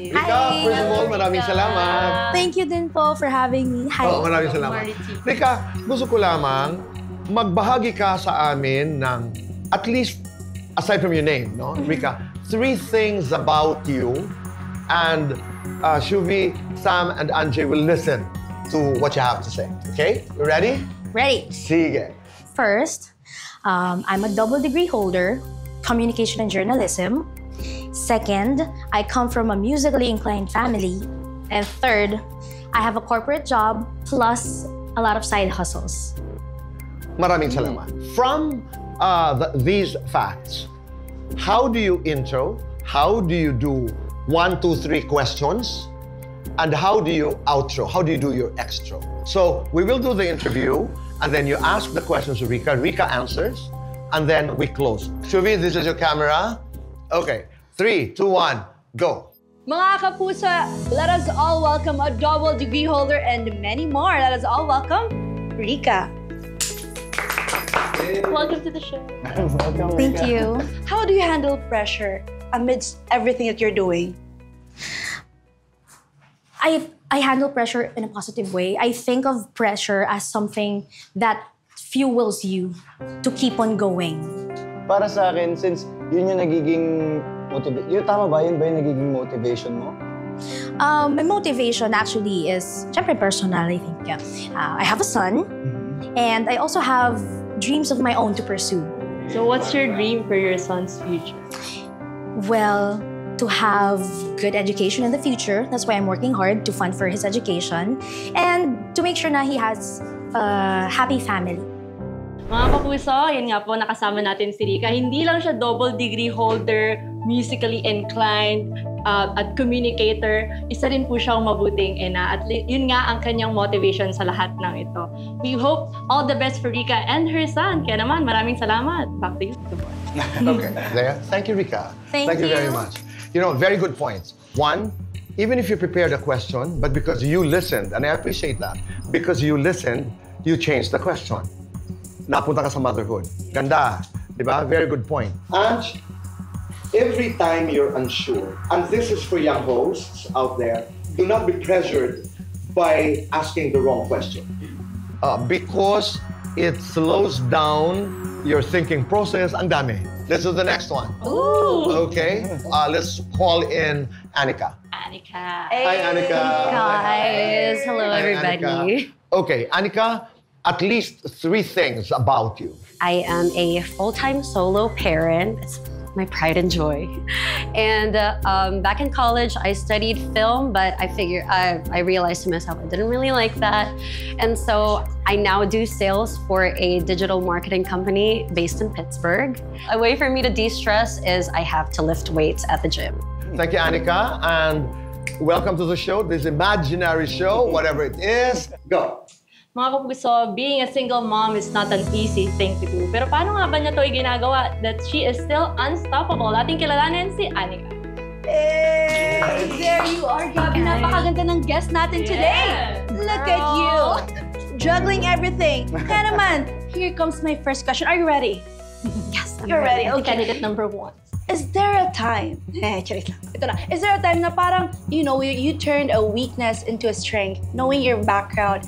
Rica, first of all, maraming salamat. Thank you din po for having me. Hi. Maraming salamat. Rica, gusto ko lamang magbahagi ka sa amin ng, at least, aside from your name, no? Rica, 3 things about you, and Shuvi, Sam, and Anjay will listen to what you have to say. Okay? You ready? Ready. Sige. First, I'm a double degree holder, communication and journalism. Second, I come from a musically inclined family. And third, I have a corporate job plus a lot of side hustles. Maraming salamat. From these facts, how do you intro? How do you do 1, 2, 3 questions? And how do you outro? How do you do your extra? So we will do the interview, and then you ask the questions to Rica. Rica answers, and then we close. Shuvi, this is your camera. Okay, 3, 2, 1, go. Mga kapusa, let us all welcome a double degree holder and many more. Let us all welcome Rica. Welcome to the show. Thank you. How do you handle pressure amidst everything that you're doing? I handle pressure in a positive way. I think of pressure as something that fuels you to keep on going. Para sa akin, since yun yung nagiging motivation, tama ba? Yun ba yung nagiging motivation mo? My motivation actually is, syempre personal, I think. I have a son, and I also have dreams of my own to pursue. So what's your dream for your son's future? Well, to have good education in the future. That's why I'm working hard to fund for his education and to make sure na he has a happy family. Mga kapuso, yun nga po, nakasama natin si Rica. Hindi lang siya double degree holder, musically inclined, at communicator. Isa rin po siyang mabuting ina. At yun nga ang kanyang motivation sa lahat ng ito. We hope all the best for Rica and her son. Kaya naman, maraming salamat. Back to you. Okay, there. Thank you, Rica. Thank you very much. You know, very good points. One, even if you prepared a question, but because you listened, and I appreciate that, because you listened, you changed the question. Napunta ka sa motherhood. Ganda, di ba? Very good point. Ange, every time you're unsure, and this is for young hosts out there, do not be pressured by asking the wrong question. Because it slows down your thinking process. Ang dami. Let's do the next one. Ooh. Okay. Let's call in Anika. Anika. Hi, Anika. Guys. Hello, Hi, everybody. Anika. Okay, Anika, at least 3 things about you. I am a full-time solo parent. It's my pride and joy. And back in college, I studied film, but I realized to myself I didn't really like that. And so I now do sales for a digital marketing company based in Pittsburgh. A way for me to de-stress is I have to lift weights at the gym. Thank you, Anika, and welcome to the show, this imaginary show, whatever it is. Go. Mga kapuso, being a single mom is not an easy thing to do. Pero paano nga ba niya ito ginagawa that she is still unstoppable? Ating kilalanin si Anika. Hey! There you are, Gabi. Napakaganda ng guest natin today. Look at you. Juggling everything. Kaya naman, here comes my first question. Are you ready? Yes, You're ready. Okay. Candidate number 1. Is there a time, ito na. Is there a time na parang, you know, you turned a weakness into a strength, knowing your background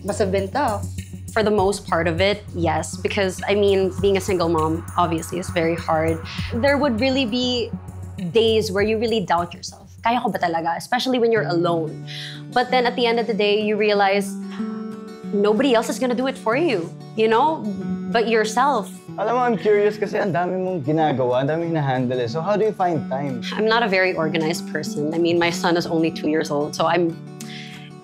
must have been tough? For the most part of it, yes. Because, I mean, being a single mom, obviously, is very hard. There would really be days where you really doubt yourself. Kaya ko ba talaga? Especially when you're alone. But then at the end of the day, you realize nobody else is gonna do it for you, you know? But yourself. Alam mo, I'm curious kasi ang dami mong ginagawa, ang dami na-handle eh. So how do you find time? I'm not a very organized person. I mean, my son is only 2 years old, so I'm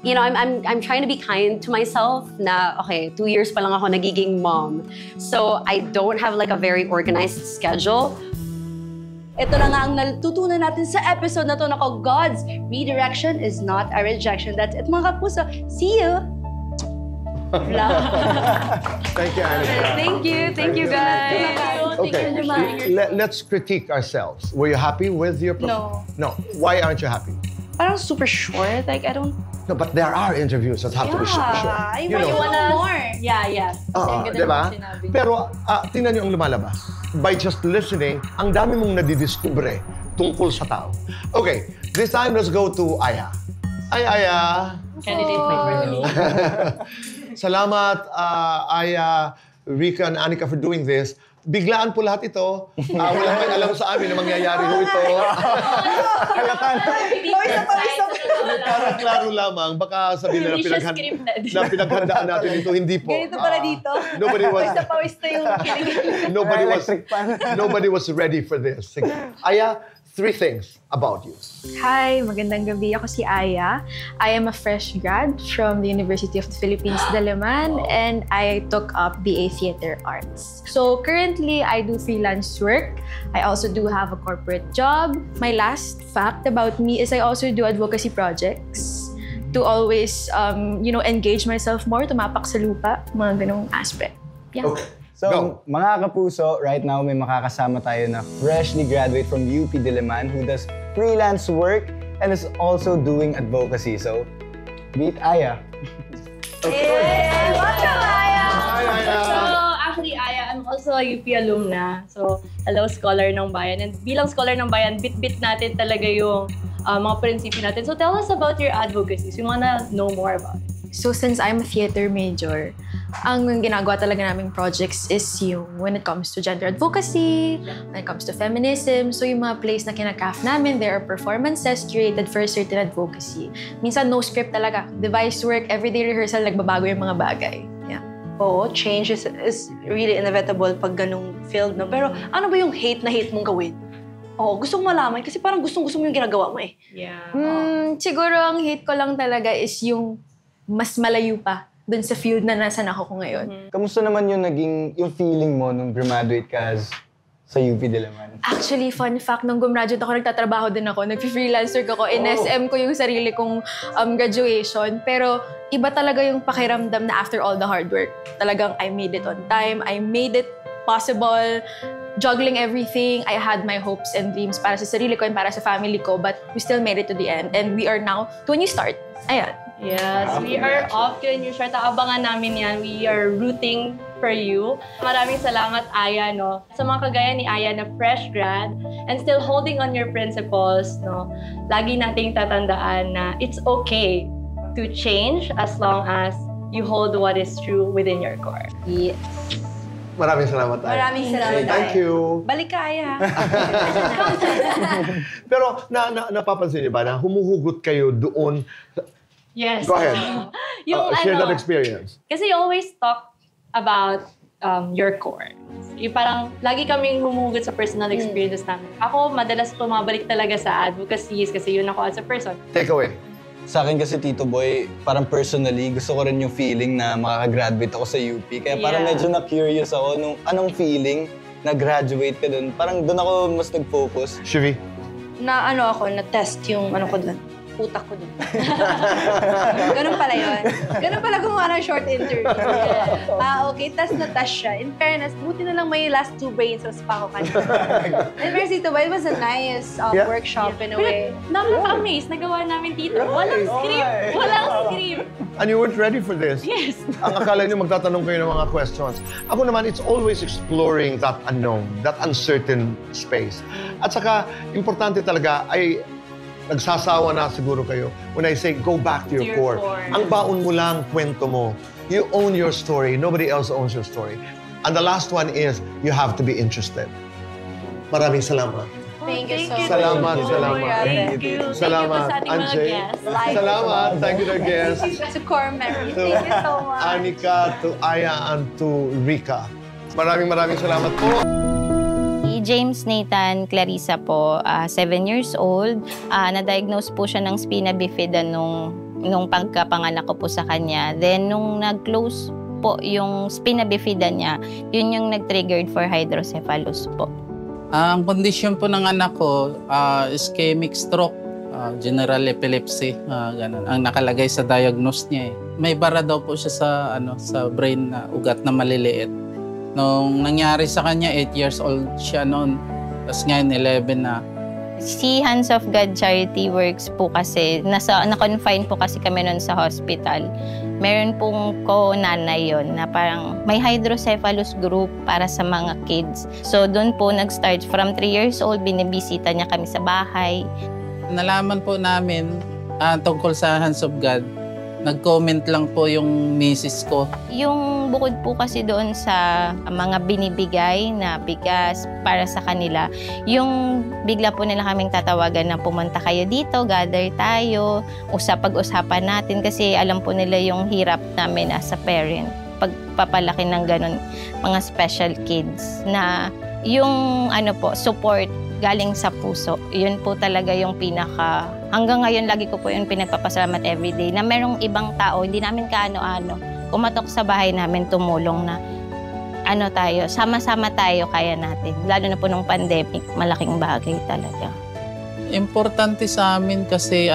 you know, I'm trying to be kind to myself na, okay, 2 years pa lang ako nagiging mom. So I don't have like a very organized schedule. Ito na nga ang natutunan natin sa episode na to. Nako, God's redirection is not a rejection. That's it, mga kapuso. See you! Thank you, Anika. Thank you guys. Okay, let's critique ourselves. Were you happy with your... No. No. Why aren't you happy? Parang super short. Like, I don't... No, but there are interviews that have to be super short. You wanna more. Yeah. Diba? Pero tingnan niyo ang lumalabas. By just listening, ang dami mong nadidiskubre tungkol sa tao. Okay, this time let's go to Aya. Hi, Aya. Candidate. Salamat, Aya, Rika, and Anika for doing this. Biglaan po lahat ito. Walang may alam sa amin na mangyayari ho ito. Para klaro lamang, baka sabihin nila pinaghandaan natin ito. Hindi po. Ganito pala dito. Pawis na yung nobody was ready for this. Sige. Aya, 3 things about you. Hi, magandang gabi. Ako si Aya. I am a fresh grad from the University of the Philippines, Diliman, and I took up BA Theater Arts. So currently, I do freelance work. I also do have a corporate job. My last fact about me is I also do advocacy projects to always, engage myself more, tumapak sa lupa, mga ganong aspect. Yeah. Okay. So, mga kapuso, right now may makakasama tayo na freshly graduate from UP Diliman who does freelance work and is also doing advocacy. So, meet Aya. Hey! Welcome, Aya! So, actually, Aya, I'm also a UP alumna. So, hello, scholar ng bayan. And bilang scholar ng bayan, bit-bit natin talaga yung mga prinsipyo natin. So, tell us about your advocacy. So, we wanna know more about it. So since I'm a theater major, ang ginagawa talaga naming projects is yung when it comes to gender advocacy, when it comes to feminism. So yung mga plays na kinakaf namin, there are performances curated for a certain advocacy. Minsan no script talaga. Device work, everyday rehearsal, nagbabago yung mga bagay. Yeah. Oo, change is really inevitable pag ganung field, no? Pero ano ba yung hate na hate mong gawin? Oo, gusto kong malaman kasi parang gustong-gusto mo yung ginagawa mo eh. Yeah. Siguro ang hate ko lang talaga is yung mas malayo pa dun sa field na nasan ako ngayon. Kamusta naman yung feeling mo nung graduate ka sa UP Diliman? Actually, fun fact, nung gumraduate ako, nagtatrabaho din ako. Nag-freelance work ako. In SM ko yung sarili kong graduation. Pero iba talaga yung pakiramdam na after all the hard work. Talagang I made it on time. I made it possible. Juggling everything. I had my hopes and dreams para sa sarili ko and para sa family ko. But we still made it to the end. And we are now to a new start. Ayan. Yes, we are off to a new start. Abangan namin yan. We are rooting for you. Maraming salamat, Aya, no? Sa mga kagaya ni Aya na fresh grad and still holding on your principles, no? Lagi nating tatandaan na it's okay to change as long as you hold what is true within your core. Yes. Maraming salamat, Aya. Maraming salamat, Aya. Thank you. Balik ka, Aya. Pero napapansin niyo ba na humuhugot kayo doon? Yes. Go ahead. Share that ano, experience. Kasi you always talk about your core. Yung parang lagi kaming humuhugot sa personal experiences namin. Ako, madalas pumabalik talaga sa advocacy kasi yun ako as a person. Take away. Sa akin kasi, Tito Boy, parang personally, gusto ko rin yung feeling na makakagraduate ako sa UP. Kaya parang medyo na-curious ako nung anong feeling na graduate ka dun. Parang dun ako mas nag-focus. Shivi? Na-test yung ko dun. Utak ko dun. Ganun pala yun. Ganun pala gumawa ng short interview. Okay. Test na test siya. In fairness, buti na lang may last 2 brain cells pa ako kanina. In fairness, Tito, it was a nice workshop in a way. Nakaka-amaze. Nagawa namin dito. Walang script. Walang script. And you weren't ready for this? Yes. Ang akala niyo magtatanong kayo ng mga questions. Ako naman, it's always exploring that unknown, that uncertain space. At saka, importante talaga ay nagsasawa na siguro kayo when I say go back to your core. Ang baon mo lang, kwento mo. You own your story. Nobody else owns your story. And the last one is you have to be interested. Maraming salamat. Thank you so much. Salamat. Thank you. Salamat, Anjay. Salamat. Thank you to our guests. To core memories. Thank you so much. Anika, to Aya, and to Rika. Maraming salamat po. James Nathan Clarissa po, 7 years old. Na-diagnose po siya ng spina bifida nung nung pagkapanganak ko po sa kanya. Then, nung nag-close po yung spina bifida niya, yun yung nag-triggered for hydrocephalus po. Ang kondisyon po ng anak ko, ischemic stroke, general epilepsy, ganun. Ang nakalagay sa diagnose niya. May bara daw po siya sa brain na ugat na maliliit. Nung nangyari sa kanya, 8 years old siya noon. Tapos ngayon, 11 na. Si Hands of God Charity Works po kasi, na-confine po kasi kami noon sa hospital. Meron pong ko-nanay yun na parang may hydrocephalus group para sa mga kids. So doon po nag-start from 3 years old, binibisita niya kami sa bahay. Nalaman po namin tungkol sa Hands of God, nag-comment lang po yung misis ko. Yung bukod po kasi doon sa mga binibigay na bigas para sa kanila, yung bigla po nila kaming tatawagan na pumunta kayo dito, gather tayo, pag-usapan natin kasi alam po nila yung hirap namin as a parent. Pagpapalaki ng ganun, mga special kids na yung support galing sa puso. Yun po talaga yung hanggang ngayon lagi ko po yung pinagpapasalamat everyday na merong ibang tao, hindi namin kaano-ano, kumatok sa bahay namin, tumulong na sama-sama tayo, kaya natin. Lalo na po nung pandemic, malaking bagay talaga. Importante sa amin kasi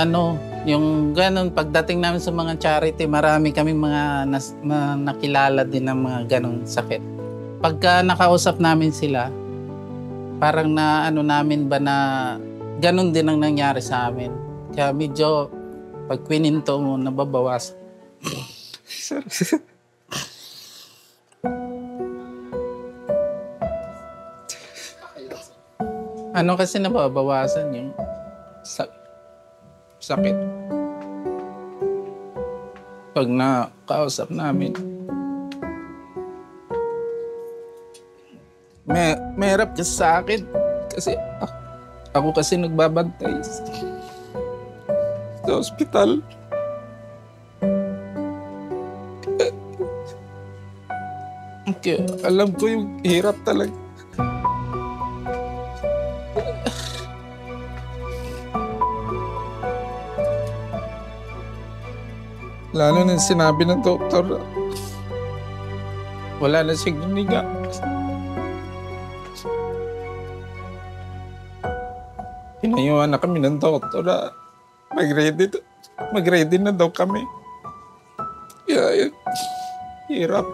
yung ganun, pagdating namin sa mga charity, marami kaming mga nakilala din ng mga ganun sakit. Pagka nakausap namin sila, parang namin ba na ganun din ang nangyari sa amin. Kaya medyo pag kwininto mo, nababawas. Kasi nababawasan yung sakit. Pag nakausap namin, mahirap kasi sa akin kasi ako kasi nagbabantay sa ospital. Okay, alam ko yung hirap talaga. Lalo na sinabi ng doktor, wala na siyang hiniga. Pinayuhan na kami ng doktor na mag-ready na daw kami. Kaya, hirap.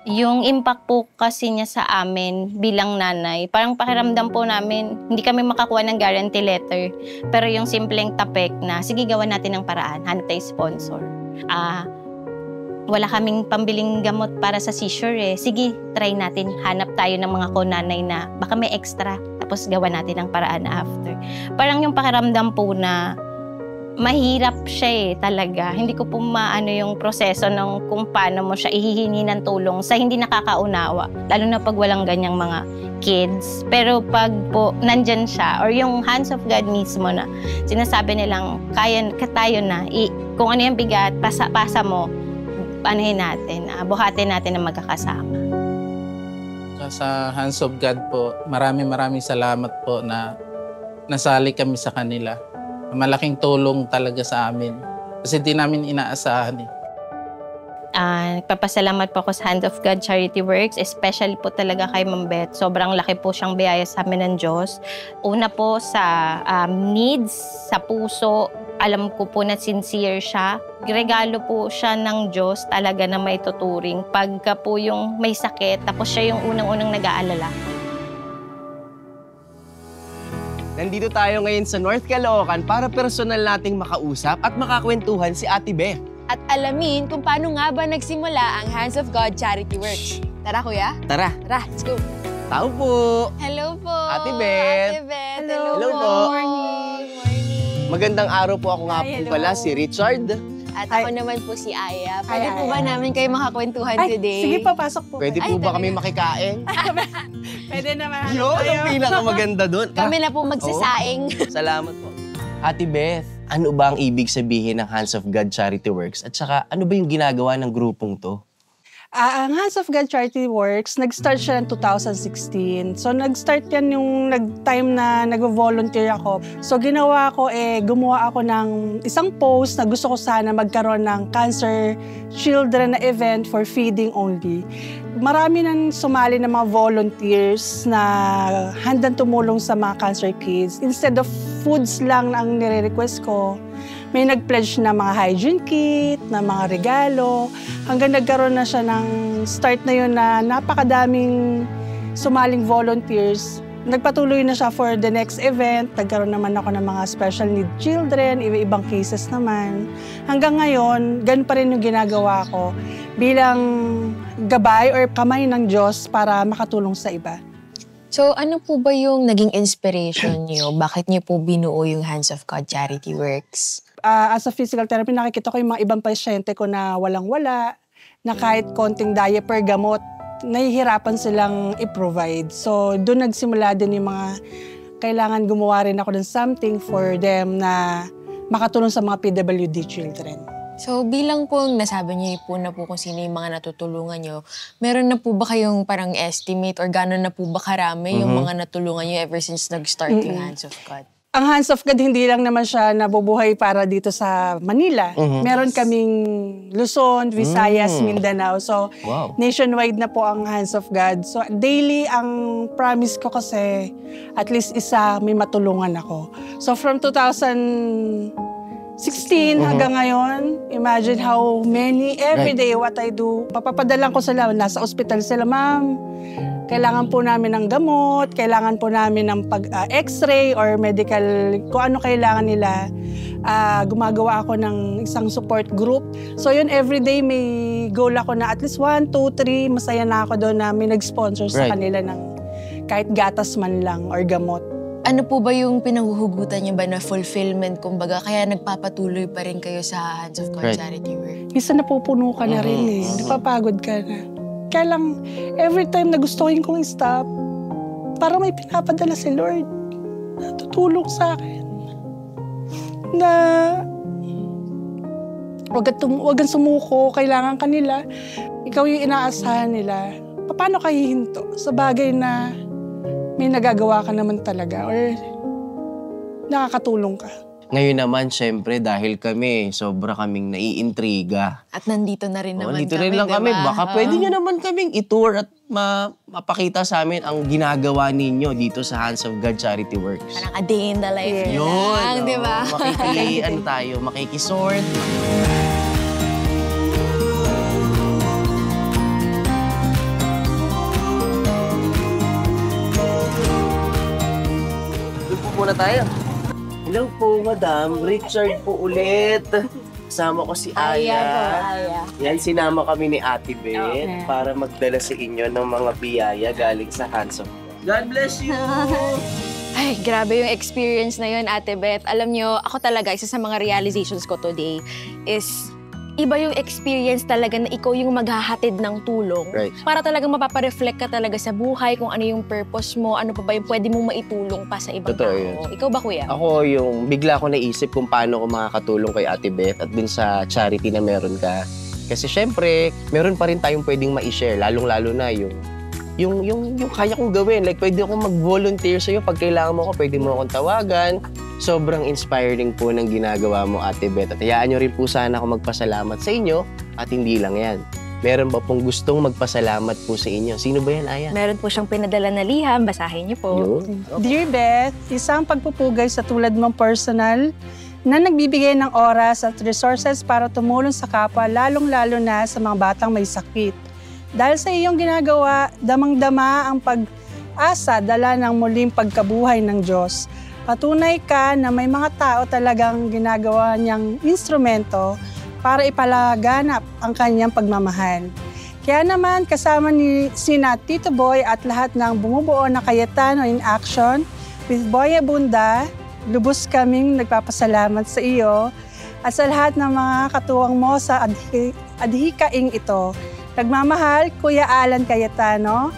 Yung impact po kasi niya sa amin bilang nanay, parang pakiramdam po namin, hindi kami makakuha ng guarantee letter. Pero yung simpleng tapek na, sige gawan natin ng paraan, hanap tayo sponsor. Wala kaming pambiling gamot para sa seizure eh. Sige, try natin. Hanap tayo ng mga konanay na baka may extra. Tapos gawa natin ang paraan after. Parang yung pakiramdam po na mahirap siya talaga. Hindi ko po maano yung proseso ng kung paano mo siya ihihingi ng tulong sa hindi nakakaunawa. Lalo na pag walang ganyang mga kids. Pero pag po nandyan siya or yung Hands of God mismo na sinasabi nilang kaya tayo na, kung ano yung bigat, pasa mo, paanahin natin, buhatin natin na magkakasama. Sa Hands of God po, maraming salamat po na nasali kami sa kanila. Malaking tulong talaga sa amin. Kasi di namin inaasahan eh. Nagpapasalamat po ako sa Hand of God Charity Works, especially po talaga kay Ma'am Beth. Sobrang laki po siyang biyaya sa amin ng Diyos. Una po sa needs, sa puso. Alam ko po na sincere siya. Regalo po siya ng Diyos talaga na may tuturing. Pagka po yung may sakit, tapos siya yung unang-unang nag-aalala. Nandito tayo ngayon sa North Caloocan para personal nating makausap at makakwentuhan si Ate Beth. At alamin kung paano nga ba nagsimula ang Hands of God Charity Works. Tara, kuya. Tara. Tara, let's go. Tao po. Hello po. Ate Beth. Ate Beth. Hello po. Good morning. Magandang araw po. Ako nga po pala si Richard. At ako naman po si Aya. Pwede po ba namin kayo makakwentuhan today? Sige po, pasok po. Pwede po ba kami makikain? Pwede naman. Yun, ang pinakamaganda doon. Kami na po magsasaing. Salamat po. Ate Beth, ano ba ang ibig sabihin ng Hands of God Charity Works? At saka, ano ba yung ginagawa ng grupong to? Ang Hands of God Charity Works, nag-start siya ng 2016. So, nag-start yan yung time na nag-volunteer ako. So, ginawa ko, gumawa ako ng isang post na gusto ko sana magkaroon ng cancer children na event for feeding only. Marami nang sumali ng mga volunteers na handang tumulong sa mga cancer kids. Instead of foods lang ang nire-request ko, may nag-pledge na mga hygiene kit, na mga regalo. Hanggang nagkaroon na siya ng start na yun na napakadaming sumaling volunteers. Nagpatuloy na siya for the next event. Nagkaroon naman ako ng mga special need children, ibang cases naman. Hanggang ngayon, ganun pa rin yung ginagawa ko bilang gabay or kamay ng Diyos para makatulong sa iba. So, ano po ba yung naging inspiration niyo? Bakit niyo po binuo yung Hands of God Charity Works? As a physical therapy, nakikita ko yung mga ibang pasyente ko na walang-wala, na kahit konting diaper, gamot, nahihirapan silang i-provide. So, doon nagsimula din yung mga kailangan gumawa rin ako ng something for them na makatulong sa mga PWD children. So, bilang po nasabi niyo po na po kung sino yung mga natutulungan niyo, meron na po ba kayong parang estimate or gano'n na po ba karami yung mga natulungan niyo ever since nag-start yung Hands of God? Ang Hands of God, hindi lang naman siya nabubuhay para dito sa Manila. Meron kaming Luzon, Visayas, Mindanao. So, nationwide na po ang Hands of God. So, daily ang promise ko kasi at least isa may matulungan ako. So, from 2016 hanggang ngayon, imagine how many, every day what I do. Papapadalan ko sila, nasa ospital sila, ma'am. Kailangan po namin ng gamot, kailangan po namin ng x-ray or medical, kung ano kailangan nila. Gumagawa ako ng isang support group. So yun, everyday may goal ako na at least 1, 2, 3, masaya na ako doon na may nag-sponsor sa kanila ng kahit gatas man lang or gamot. Ano po ba yung pinanghuhugutan niyo ba na fulfillment, kumbaga, kaya nagpapatuloy pa rin kayo sa Hands of God Charity Work? Minsan napupuno ka na rin napapagod ka na. Kaya lang, every time na gustuhin kong i-stop, parang may pinapadala si Lord na tutulong sa akin. Na wag kang sumuko, kailangan ka nila. Ikaw yung inaasahan nila. Paano ka hihinto sa bagay na may nagagawa ka naman talaga or nakakatulong ka? Ngayon naman, syempre, dahil kami, sobra kaming naiintriga. At nandito na rin naman nandito kami, rin lang diba? kami. Baka pwede nyo naman kaming i-tour at mapakita sa amin ang ginagawa ninyo dito sa Hands of God Charity Works. Parang a day in the life Yun, lang, di ba? Makikisort. Doon po muna tayo. Hello po, Madam. Richard po ulit. Kasama ko si Aya. Yan, sinama kami ni Ate Beth para magdala sa inyo ng mga biyaya galing sa Hands of God. God bless you! Ay, grabe yung experience na yun, Ate Beth. Alam nyo, ako talaga, isa sa mga realizations ko today is iba yung experience talaga na ikaw yung maghahatid ng tulong. Right. Para talagang mapapareflect ka talaga sa buhay, kung ano yung purpose mo, ano pa ba yung pwede mong maitulong pa sa ibang tao. Yun. Ikaw ba, Kuya? Ako yung bigla ko naisip kung paano ko makakatulong kay Ate Beth at dun sa charity na meron ka. Kasi syempre, meron pa rin tayong pwedeng ma-share, lalong-lalo na yung kaya kong gawin. Like, pwede akong mag-volunteer sa'yo. Pag kailangan mo ako, pwede mo akong tawagan. Sobrang inspiring po ng ginagawa mo, Ate Beth. At hayaan nyo rin po sana ako magpasalamat sa inyo. At hindi lang yan. Meron ba pong gustong magpasalamat po sa inyo? Sino ba yan, Aya? Meron po siyang pinadala na liham. Basahin niyo po. Dear Beth, isang pagpupugay sa tulad mong personal na nagbibigay ng oras at resources para tumulong sa kapwa, lalong-lalo na sa mga batang may sakit. Dahil sa iyong ginagawa, damang-dama ang pag-asa, dala ng muling pagkabuhay ng Diyos. Patunay ka na may mga tao talagang ginagawa niyang instrumento para ipalaganap ang kanyang pagmamahal. Kaya naman, kasama ni sina Tito Boy at lahat ng bumubuo na Cayetano in Action, with Boy Abunda, lubos kaming nagpapasalamat sa iyo at sa lahat ng mga katuwang mo sa adhikaing ito. Nagmamahal, Kuya Alan Cayetano.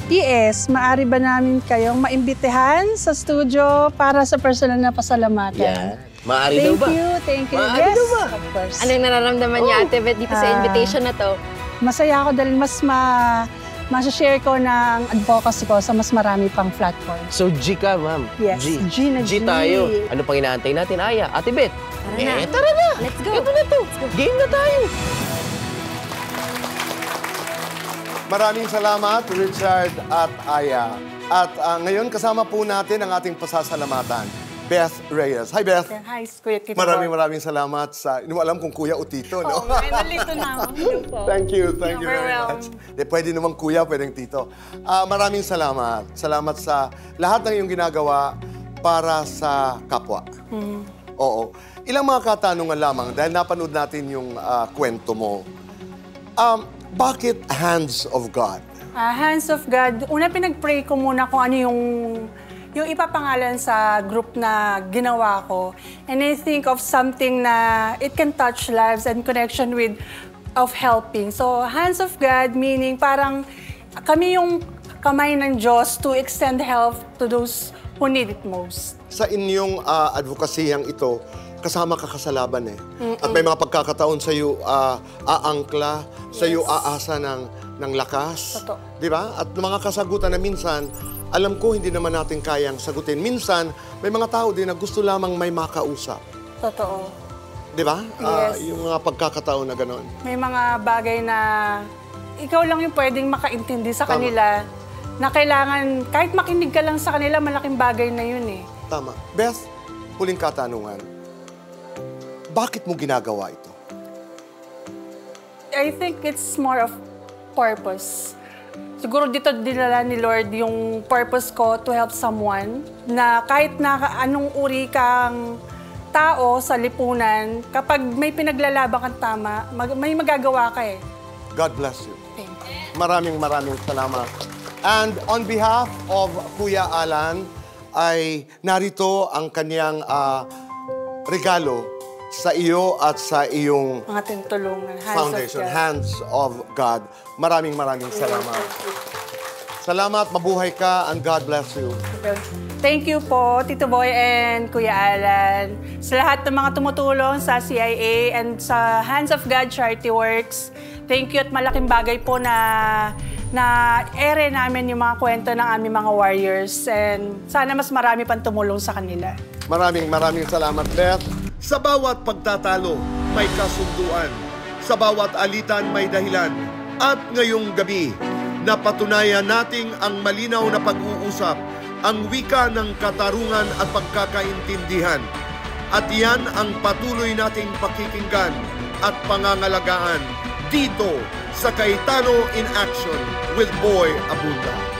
P.S. Maaari ba namin kayong maimbitahan sa studio para sa personal na pasalamatan? Yeah. Maaari daw ba? Thank you. Maaari Yes, daw ba? Of course. Anong nararamdaman niya, Ate Beth, dito sa invitation na to? Masaya ako dahil mas-share ko ng advocacy ko sa mas marami pang platform. So, G ka, ma'am. Yes, G na G. G tayo. Ano pang inaantay natin, Aya? Ate Beth? Tara na. Tara na. Let's go. Ito na to. Game na tayo. Maraming salamat, Richard at Aya. At ngayon, kasama po natin ang ating pasasalamatan, Beth Reyes. Hi, Beth. Hi, Kuya Tito. Maraming salamat sa... Hindi mo alam kung kuya o tito, no? Nalito na ako. Thank you very much. Pwede naman kuya, pwedeng tito. Maraming salamat. Salamat sa lahat ng iyong ginagawa para sa kapwa. Oo. Ilang mga katanungan lamang dahil napanood natin yung kwento mo. Bakit Hands of God? Hands of God, una pinag-pray ko muna kung ano yung ipapangalan sa group na ginawa ko. And I think of something na it can touch lives and connection of helping. So, Hands of God meaning parang kami yung kamay ng Diyos to extend help to those who need it most. Sa inyong advokasiyang ito, kasama ka kasalaban eh. At may mga pagkakataon sa iyo aangkla, sa iyo aasa ng lakas. Totoo. Di ba? At mga kasagutan na minsan, alam ko hindi naman natin kayang sagutin. Minsan, may mga tao din na gusto lamang may makausap. Totoo. Di ba? Yes. Yung mga pagkakataon na gano'n. May mga bagay na ikaw lang yung pwedeng makaintindi sa kanila na kailangan, kahit makinig ka lang sa kanila, malaking bagay na yun eh. Tama. Beth, huling katanungan. Bakit mo ginagawa ito? I think it's more of purpose. Siguro dito dinala ni Lord yung purpose ko to help someone na kahit na anong uri kang tao sa lipunan, kapag may pinaglalaban kang tama, may magagawa ka eh. God bless you. Thank you. Maraming salamat. And on behalf of Kuya Alan, ay narito ang kanyang regalo sa iyo at sa iyong Mga tinutulungan. foundation, Hands of God. Maraming salamat. Salamat, mabuhay ka, and God bless you. Thank you po, Tito Boy and Kuya Alan. Sa lahat ng mga tumutulong sa CIA and sa Hands of God Charity Works. Thank you at malaking bagay po na ere namin yung mga kwento ng aming mga warriors. And sana mas marami pang tumulong sa kanila. Maraming salamat, Beth. Sa bawat pagtatalo, may kasunduan. Sa bawat alitan, may dahilan. At ngayong gabi, napatunayan nating ang malinaw na pag-uusap, ang wika ng katarungan at pagkakaintindihan. At yan ang patuloy nating pakikinggan at pangangalagaan dito sa Cayetano in Action with Boy Abunda.